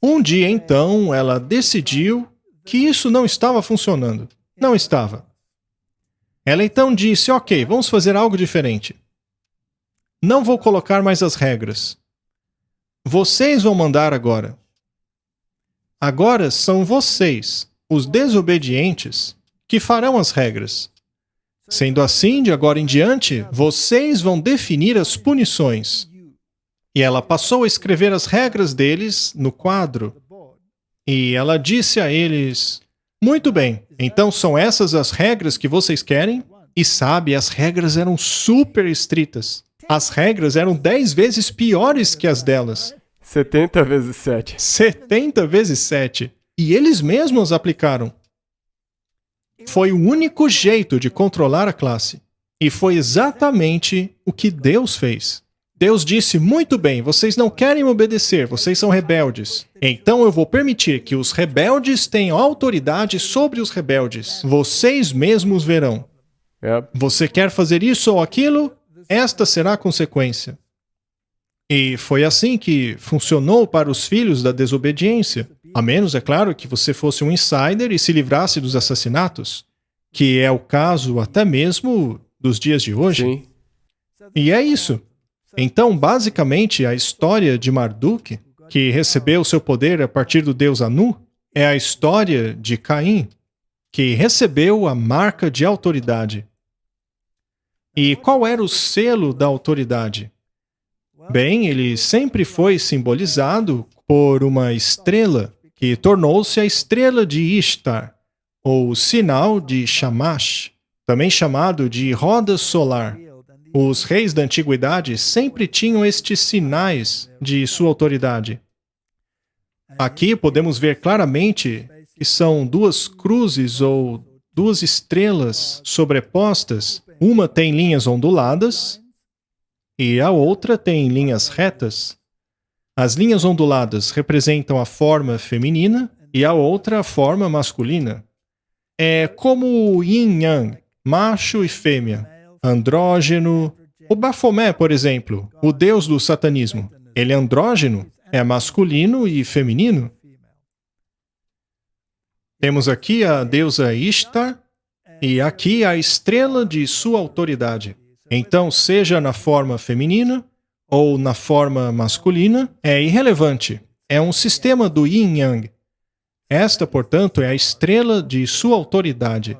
Um dia, então, ela decidiu que isso não estava funcionando. Não estava. Ela então disse, ok, vamos fazer algo diferente. Não vou colocar mais as regras. Vocês vão mandar agora. Agora são vocês, os desobedientes, que farão as regras. Sendo assim, de agora em diante, vocês vão definir as punições. E ela passou a escrever as regras deles no quadro. E ela disse a eles, muito bem, então são essas as regras que vocês querem? E sabe, as regras eram super estritas. As regras eram 10 vezes piores que as delas. 70 vezes 7. 70 vezes 7. E eles mesmos aplicaram. Foi o único jeito de controlar a classe. E foi exatamente o que Deus fez. Deus disse, muito bem, vocês não querem obedecer, vocês são rebeldes. Então eu vou permitir que os rebeldes tenham autoridade sobre os rebeldes. Vocês mesmos verão. Você quer fazer isso ou aquilo? Esta será a consequência. E foi assim que funcionou para os filhos da desobediência. A menos, é claro, que você fosse um insider e se livrasse dos assassinatos, que é o caso até mesmo dos dias de hoje. Sim. E é isso. Então, basicamente, a história de Marduk, que recebeu seu poder a partir do deus Anu, é a história de Caim, que recebeu a marca de autoridade. E qual era o selo da autoridade? Bem, ele sempre foi simbolizado por uma estrela, que tornou-se a estrela de Ishtar, ou sinal de Shamash, também chamado de roda solar. Os reis da antiguidade sempre tinham estes sinais de sua autoridade. Aqui podemos ver claramente que são 2 cruzes ou 2 estrelas sobrepostas. Uma tem linhas onduladas e a outra tem linhas retas. As linhas onduladas representam a forma feminina e a outra a forma masculina. É como o yin-yang, macho e fêmea, andrógeno. O Baphomet, por exemplo, o deus do satanismo, ele é andrógeno, é masculino e feminino. Temos aqui a deusa Ishtar e aqui a estrela de sua autoridade. Então, seja na forma feminina ou na forma masculina, é irrelevante. É um sistema do yin-yang. Esta, portanto, é a estrela de sua autoridade.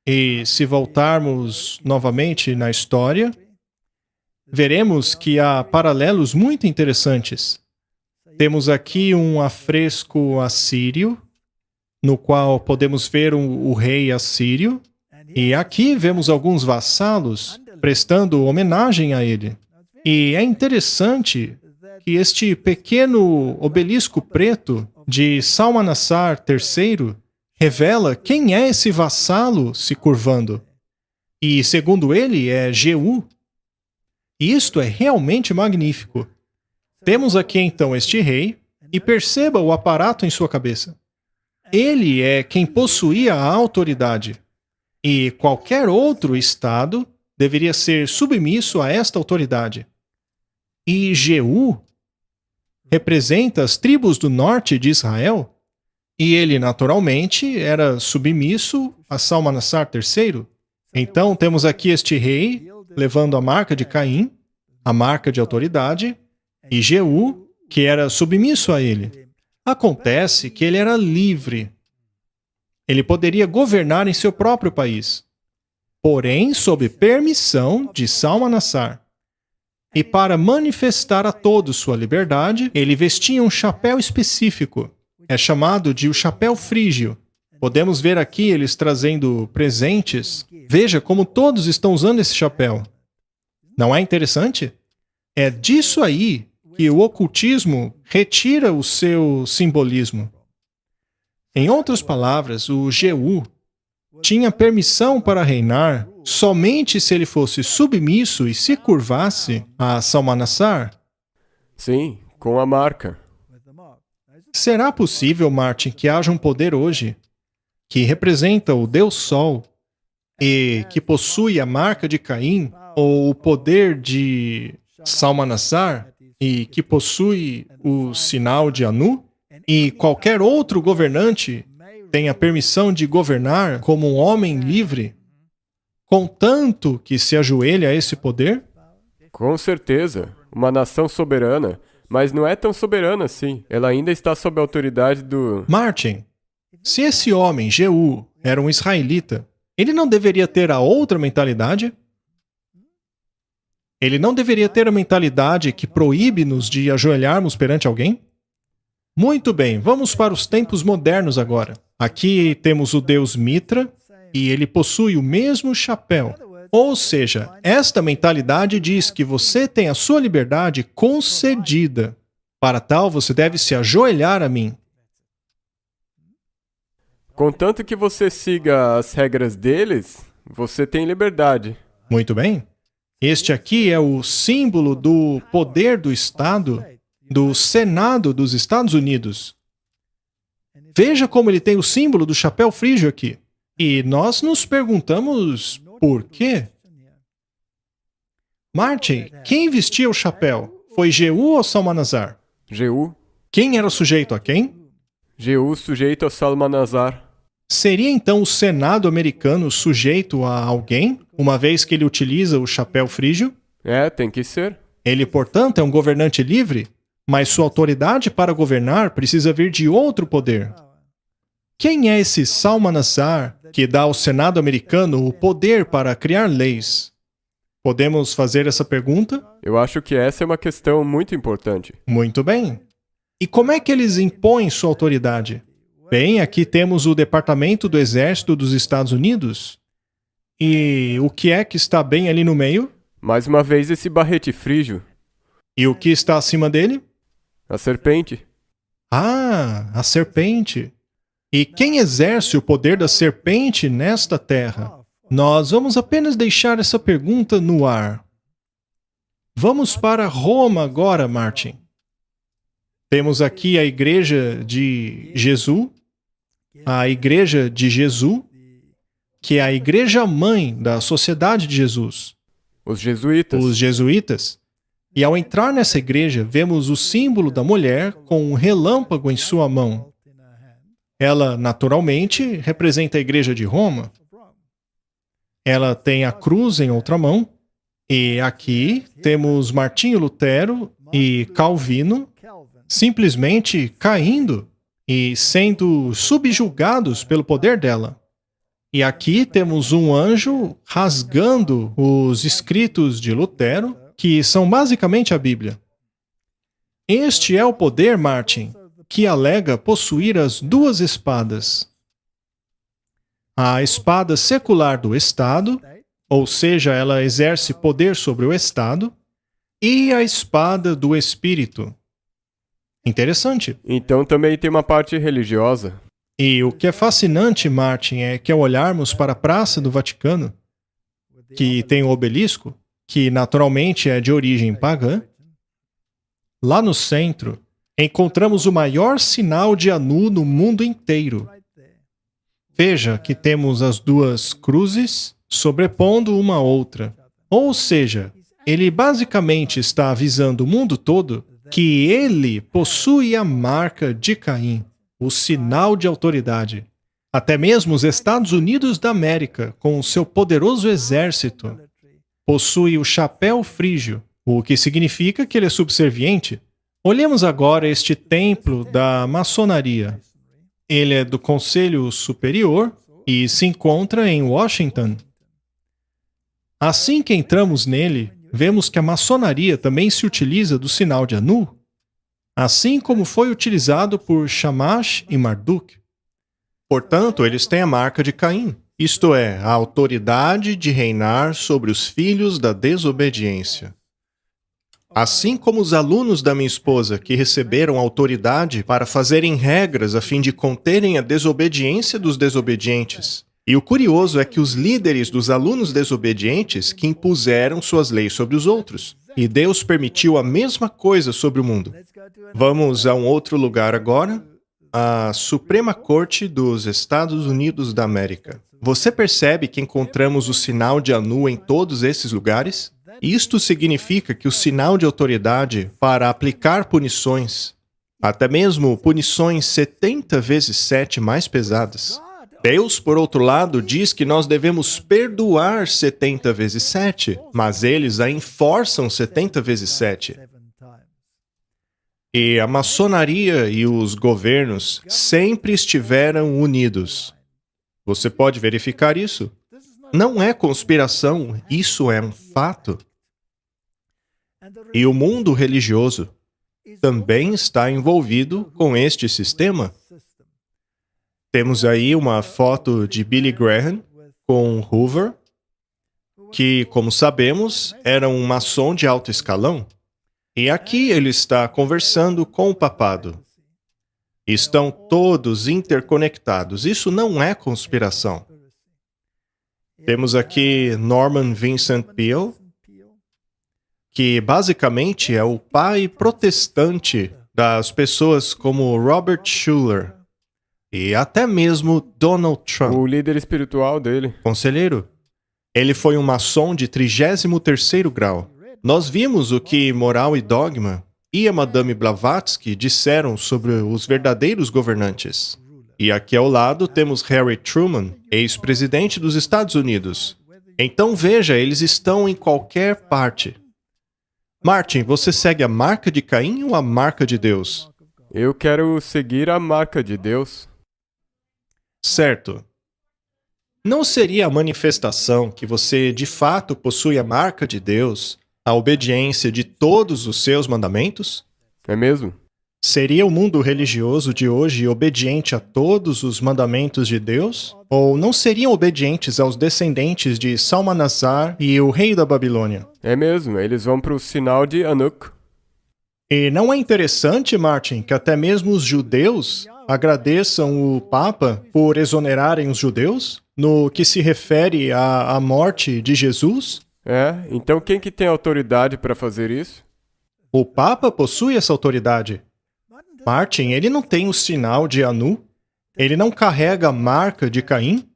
E se voltarmos novamente na história, veremos que há paralelos muito interessantes. Temos aqui um afresco assírio, no qual podemos ver o rei assírio. E aqui vemos alguns vassalos prestando homenagem a ele. E é interessante que este pequeno obelisco preto de Salmanassar III revela quem é esse vassalo se curvando. E, segundo ele, é Jeú. E isto é realmente magnífico. Temos aqui então este rei, e perceba o aparato em sua cabeça. Ele é quem possuía a autoridade. E qualquer outro estado deveria ser submisso a esta autoridade. E Jeú representa as tribos do norte de Israel, e ele, naturalmente, era submisso a Salmanassar III. Então, temos aqui este rei levando a marca de Caim, a marca de autoridade, e Jeú, que era submisso a ele. Acontece que ele era livre. Ele poderia governar em seu próprio país, porém sob permissão de Salmanassar. E para manifestar a todos sua liberdade, ele vestia um chapéu específico. É chamado de o chapéu frígio. Podemos ver aqui eles trazendo presentes. Veja como todos estão usando esse chapéu. Não é interessante? É disso aí que o ocultismo retira o seu simbolismo. Em outras palavras, o Jeú tinha permissão para reinar somente se ele fosse submisso e se curvasse a Salmanassar. Sim, com a marca. Será possível, Martin, que haja um poder hoje que representa o Deus Sol e que possui a marca de Caim, ou o poder de Salmanassar, e que possui o sinal de Anu, e qualquer outro governante tem a permissão de governar como um homem livre, contanto que se ajoelhe a esse poder? Com certeza, uma nação soberana, mas não é tão soberana assim. Ela ainda está sob a autoridade do... Martin, se esse homem, Jeú, era um israelita, ele não deveria ter a outra mentalidade? Ele não deveria ter a mentalidade que proíbe-nos de ajoelharmos perante alguém? Muito bem, vamos para os tempos modernos agora. Aqui temos o deus Mitra, e ele possui o mesmo chapéu. Ou seja, esta mentalidade diz que você tem a sua liberdade concedida. Para tal, você deve se ajoelhar a mim. Contanto que você siga as regras deles, você tem liberdade. Muito bem. Este aqui é o símbolo do poder do Estado, do Senado dos Estados Unidos. Veja como ele tem o símbolo do chapéu frígio aqui. E nós nos perguntamos por quê? Martin, quem vestia o chapéu? Foi Jeú ou Salmanassar? Jeú. Quem era sujeito a quem? Jeú sujeito a Salmanassar. Seria então o Senado americano sujeito a alguém, uma vez que ele utiliza o chapéu frígio? É, tem que ser. Ele, portanto, é um governante livre, mas sua autoridade para governar precisa vir de outro poder. Quem é esse Salmanassar que dá ao Senado americano o poder para criar leis? Podemos fazer essa pergunta? Eu acho que essa é uma questão muito importante. Muito bem. E como é que eles impõem sua autoridade? Bem, aqui temos o Departamento do Exército dos Estados Unidos. E o que é que está bem ali no meio? Mais uma vez esse barrete frígio. E o que está acima dele? A serpente. Ah, a serpente. E quem exerce o poder da serpente nesta terra? Nós vamos apenas deixar essa pergunta no ar. Vamos para Roma agora, Martin. Temos aqui a Igreja de Jesus, a Igreja de Jesus, que é a Igreja Mãe da Sociedade de Jesus. Os jesuítas. Os jesuítas. E ao entrar nessa igreja, vemos o símbolo da mulher com um relâmpago em sua mão. Ela, naturalmente, representa a Igreja de Roma. Ela tem a cruz em outra mão. E aqui temos Martinho Lutero e Calvino simplesmente caindo e sendo subjugados pelo poder dela. E aqui temos um anjo rasgando os escritos de Lutero, que são basicamente a Bíblia. Este é o poder, Martin, que alega possuir as duas espadas. A espada secular do Estado, ou seja, ela exerce poder sobre o Estado, e a espada do Espírito. Interessante. Então também tem uma parte religiosa. E o que é fascinante, Martin, é que ao olharmos para a Praça do Vaticano, que tem o obelisco, que naturalmente é de origem pagã, lá no centro, encontramos o maior sinal de Anu no mundo inteiro. Veja que temos as duas cruzes sobrepondo uma outra. Ou seja, ele basicamente está avisando o mundo todo que ele possui a marca de Caim, o sinal de autoridade. Até mesmo os Estados Unidos da América, com o seu poderoso exército, possui o chapéu frígio, o que significa que ele é subserviente. Olhemos agora este templo da maçonaria. Ele é do Conselho Superior e se encontra em Washington. Assim que entramos nele, vemos que a maçonaria também se utiliza do sinal de Anu, assim como foi utilizado por Shamash e Marduk. Portanto, eles têm a marca de Caim, isto é, a autoridade de reinar sobre os filhos da desobediência. Assim como os alunos da minha esposa, que receberam autoridade para fazerem regras a fim de conterem a desobediência dos desobedientes. E o curioso é que os líderes dos alunos desobedientes que impuseram suas leis sobre os outros. E Deus permitiu a mesma coisa sobre o mundo. Vamos a um outro lugar agora, a Suprema Corte dos Estados Unidos da América. Você percebe que encontramos o sinal de Anu em todos esses lugares? Isto significa que o sinal de autoridade para aplicar punições, até mesmo punições 70 vezes 7 mais pesadas. Deus, por outro lado, diz que nós devemos perdoar 70 vezes 7, mas eles a enforçam 70 vezes 7. E a maçonaria e os governos sempre estiveram unidos. Você pode verificar isso? Não é conspiração, isso é um fato. E o mundo religioso também está envolvido com este sistema. Temos aí uma foto de Billy Graham com Hoover, que, como sabemos, era um maçom de alto escalão. E aqui ele está conversando com o papado. Estão todos interconectados. Isso não é conspiração. Temos aqui Norman Vincent Peale, que basicamente é o pai protestante das pessoas como Robert Schuller e até mesmo Donald Trump. O líder espiritual dele. Conselheiro, ele foi um maçom de 33º grau. Nós vimos o que Moral e Dogma e a Madame Blavatsky disseram sobre os verdadeiros governantes. E aqui ao lado temos Harry Truman, ex-presidente dos Estados Unidos. Então veja, eles estão em qualquer parte. Martin, você segue a marca de Caim ou a marca de Deus? Eu quero seguir a marca de Deus. Certo. Não seria a manifestação que você de fato possui a marca de Deus, a obediência de todos os seus mandamentos? É mesmo? Seria o mundo religioso de hoje obediente a todos os mandamentos de Deus? Ou não seriam obedientes aos descendentes de Salmanasar e o rei da Babilônia? É mesmo, eles vão para o sinal de Anuk. E não é interessante, Martin, que até mesmo os judeus agradeçam o Papa por exonerarem os judeus no que se refere à morte de Jesus? É, então quem que tem autoridade para fazer isso? O Papa possui essa autoridade. Martin, ele não tem o sinal de Anu? Ele não carrega a marca de Caim?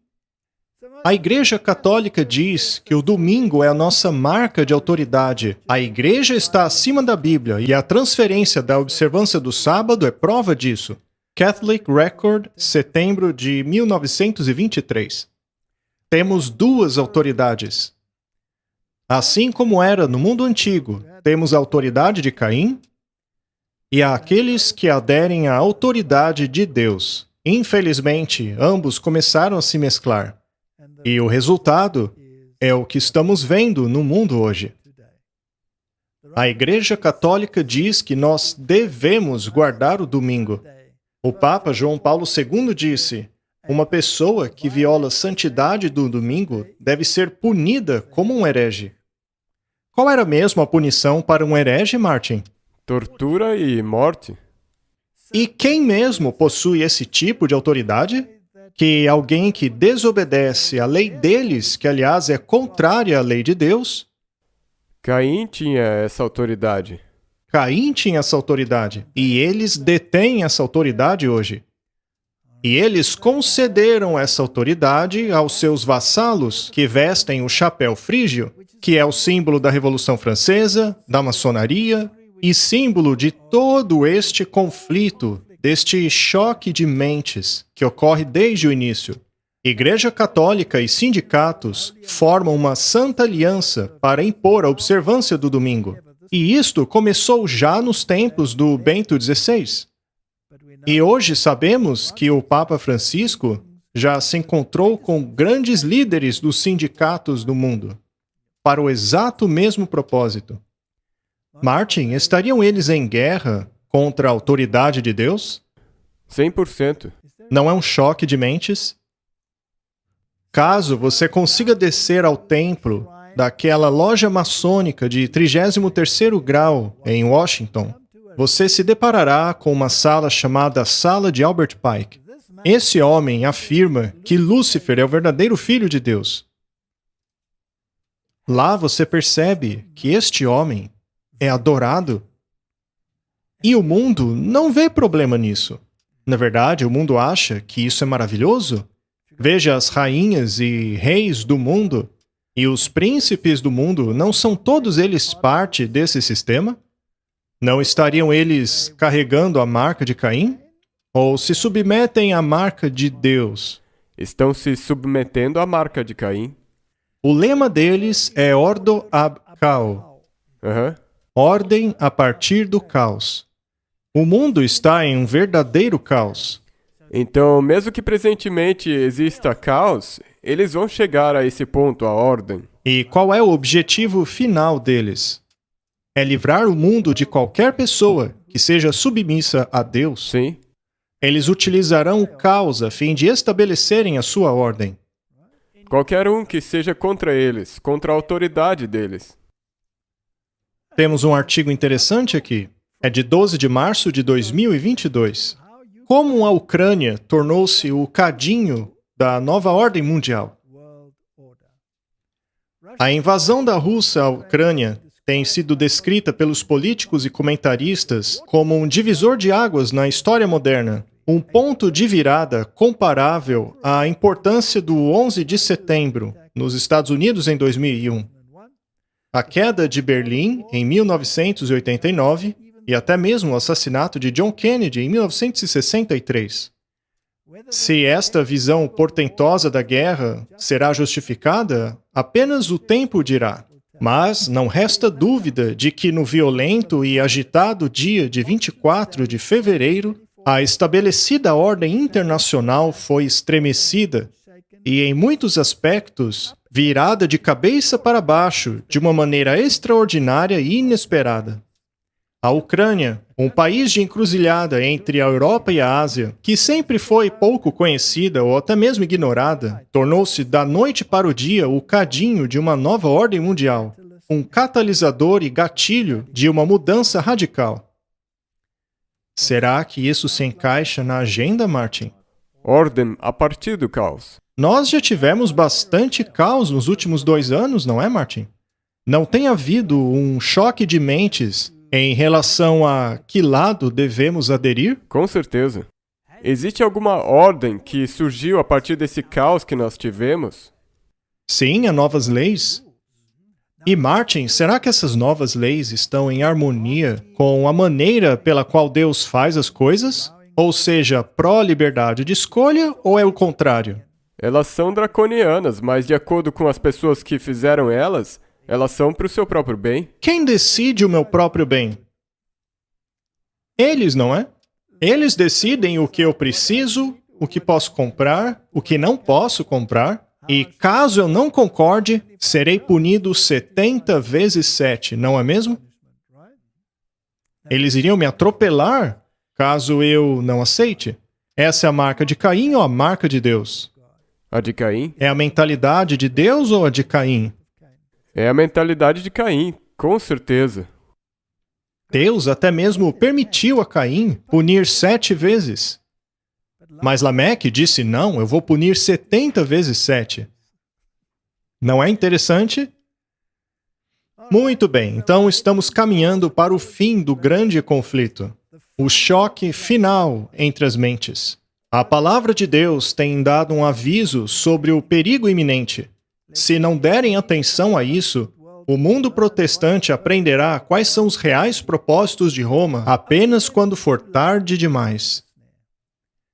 A Igreja Católica diz que o domingo é a nossa marca de autoridade. A Igreja está acima da Bíblia e a transferência da observância do sábado é prova disso. Catholic Record, setembro de 1923. Temos duas autoridades. Assim como era no mundo antigo, temos a autoridade de Caim e há aqueles que aderem à autoridade de Deus. Infelizmente, ambos começaram a se mesclar. E o resultado é o que estamos vendo no mundo hoje. A Igreja Católica diz que nós devemos guardar o domingo. O Papa João Paulo II disse: uma pessoa que viola a santidade do domingo deve ser punida como um herege. Qual era mesmo a punição para um herege, Martin? Tortura e morte? E quem mesmo possui esse tipo de autoridade? Que alguém que desobedece à lei deles, que aliás é contrária à lei de Deus. Caim tinha essa autoridade. Caim tinha essa autoridade, e eles detêm essa autoridade hoje. E eles concederam essa autoridade aos seus vassalos, que vestem o chapéu frígio, que é o símbolo da Revolução Francesa, da maçonaria, e símbolo de todo este conflito, deste choque de mentes que ocorre desde o início. Igreja Católica e sindicatos formam uma santa aliança para impor a observância do domingo. E isto começou já nos tempos do Bento XVI. E hoje sabemos que o Papa Francisco já se encontrou com grandes líderes dos sindicatos do mundo, para o exato mesmo propósito. Martin, estariam eles em guerra contra a autoridade de Deus? 100%. Não é um choque de mentes? Caso você consiga descer ao templo daquela loja maçônica de 33º grau em Washington, você se deparará com uma sala chamada Sala de Albert Pike. Esse homem afirma que Lúcifer é o verdadeiro Filho de Deus. Lá você percebe que este homem é adorado. E o mundo não vê problema nisso. Na verdade, o mundo acha que isso é maravilhoso. Veja as rainhas e reis do mundo e os príncipes do mundo, não são todos eles parte desse sistema? Não estariam eles carregando a marca de Caim? Ou se submetem à marca de Deus? Estão se submetendo à marca de Caim. O lema deles é Ordo ab Cao. Ordem a partir do caos. O mundo está em um verdadeiro caos. Então, mesmo que presentemente exista caos, eles vão chegar a esse ponto, a ordem. E qual é o objetivo final deles? É livrar o mundo de qualquer pessoa que seja submissa a Deus. Sim. Eles utilizarão o caos a fim de estabelecerem a sua ordem. Qualquer um que seja contra eles, contra a autoridade deles. Temos um artigo interessante aqui. É de 12 de março de 2022. Como a Ucrânia tornou-se o cadinho da nova ordem mundial. A invasão da Rússia à Ucrânia tem sido descrita pelos políticos e comentaristas como um divisor de águas na história moderna, um ponto de virada comparável à importância do 11 de setembro, nos Estados Unidos em 2001, a queda de Berlim em 1989 e até mesmo o assassinato de John Kennedy em 1963. Se esta visão portentosa da guerra será justificada, apenas o tempo dirá. Mas não resta dúvida de que no violento e agitado dia de 24 de fevereiro, a estabelecida ordem internacional foi estremecida e, em muitos aspectos, virada de cabeça para baixo de uma maneira extraordinária e inesperada. A Ucrânia, um país de encruzilhada entre a Europa e a Ásia, que sempre foi pouco conhecida ou até mesmo ignorada, tornou-se da noite para o dia o cadinho de uma nova ordem mundial, um catalisador e gatilho de uma mudança radical. Será que isso se encaixa na agenda, Martin? Ordem a partir do caos. Nós já tivemos bastante caos nos últimos 2 anos, não é, Martin? Não tem havido um choque de mentes em relação a que lado devemos aderir? Com certeza. Existe alguma ordem que surgiu a partir desse caos que nós tivemos? Sim, há novas leis. E Martin, será que essas novas leis estão em harmonia com a maneira pela qual Deus faz as coisas? Ou seja, pró-liberdade de escolha ou é o contrário? Elas são draconianas, mas de acordo com as pessoas que fizeram elas são para o seu próprio bem. Quem decide o meu próprio bem? Eles, não é? Eles decidem o que eu preciso, o que posso comprar, o que não posso comprar. E caso eu não concorde, serei punido 70 vezes 7, não é mesmo? Eles iriam me atropelar caso eu não aceite. Essa é a marca de Caim ou a marca de Deus? A de Caim? É a mentalidade de Deus ou a de Caim? É a mentalidade de Caim, com certeza. Deus até mesmo permitiu a Caim punir 7 vezes. Mas Lameque disse, não, eu vou punir 70 vezes 7. Não é interessante? Muito bem, então estamos caminhando para o fim do grande conflito. O choque final entre as mentes. A palavra de Deus tem dado um aviso sobre o perigo iminente. Se não derem atenção a isso, o mundo protestante aprenderá quais são os reais propósitos de Roma apenas quando for tarde demais.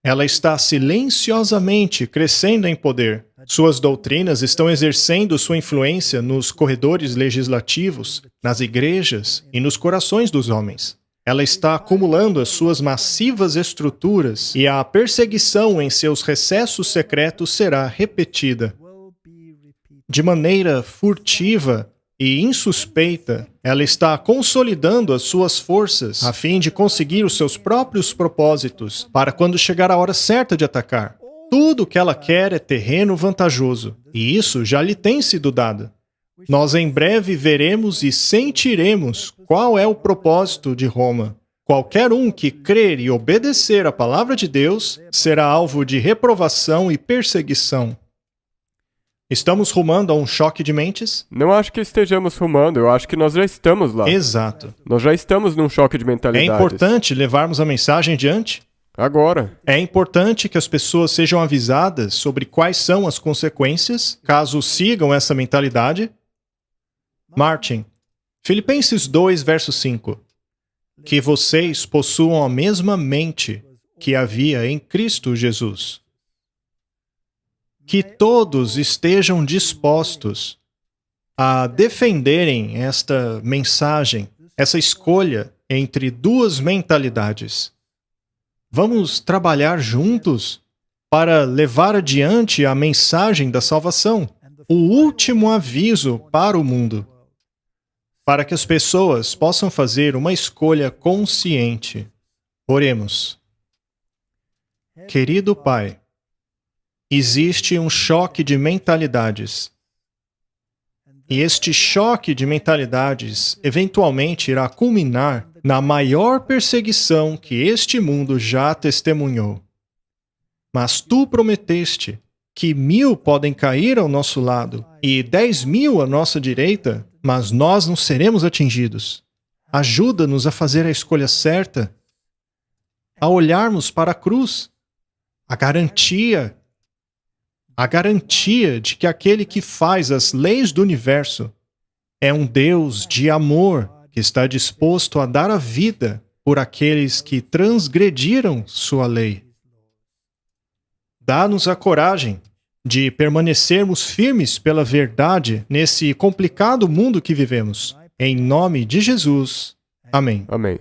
Ela está silenciosamente crescendo em poder. Suas doutrinas estão exercendo sua influência nos corredores legislativos, nas igrejas e nos corações dos homens. Ela está acumulando as suas massivas estruturas e a perseguição em seus recessos secretos será repetida. De maneira furtiva e insuspeita, ela está consolidando as suas forças a fim de conseguir os seus próprios propósitos para quando chegar a hora certa de atacar. Tudo o que ela quer é terreno vantajoso, e isso já lhe tem sido dado. Nós em breve veremos e sentiremos qual é o propósito de Roma. Qualquer um que crer e obedecer à palavra de Deus será alvo de reprovação e perseguição. Estamos rumando a um choque de mentes? Não acho que estejamos rumando, eu acho que nós já estamos lá. Exato. Nós já estamos num choque de É mentalidades. importante levarmos a mensagem adiante? Agora. É importante que as pessoas sejam avisadas sobre quais são as consequências caso sigam essa mentalidade? Martin, Filipenses 2, verso 5. Que vocês possuam a mesma mente que havia em Cristo Jesus. Que todos estejam dispostos a defenderem esta mensagem, essa escolha entre duas mentalidades. Vamos trabalhar juntos para levar adiante a mensagem da salvação, o último aviso para o mundo, para que as pessoas possam fazer uma escolha consciente. Oremos. Querido Pai, existe um choque de mentalidades. E este choque de mentalidades eventualmente irá culminar na maior perseguição que este mundo já testemunhou. Mas tu prometeste que 1000 podem cair ao nosso lado e 10.000 à nossa direita, mas nós não seremos atingidos. Ajuda-nos a fazer a escolha certa, a olharmos para a cruz, a garantia de que aquele que faz as leis do universo é um Deus de amor que está disposto a dar a vida por aqueles que transgrediram sua lei. Dá-nos a coragem de permanecermos firmes pela verdade nesse complicado mundo que vivemos. Em nome de Jesus. Amém. Amém.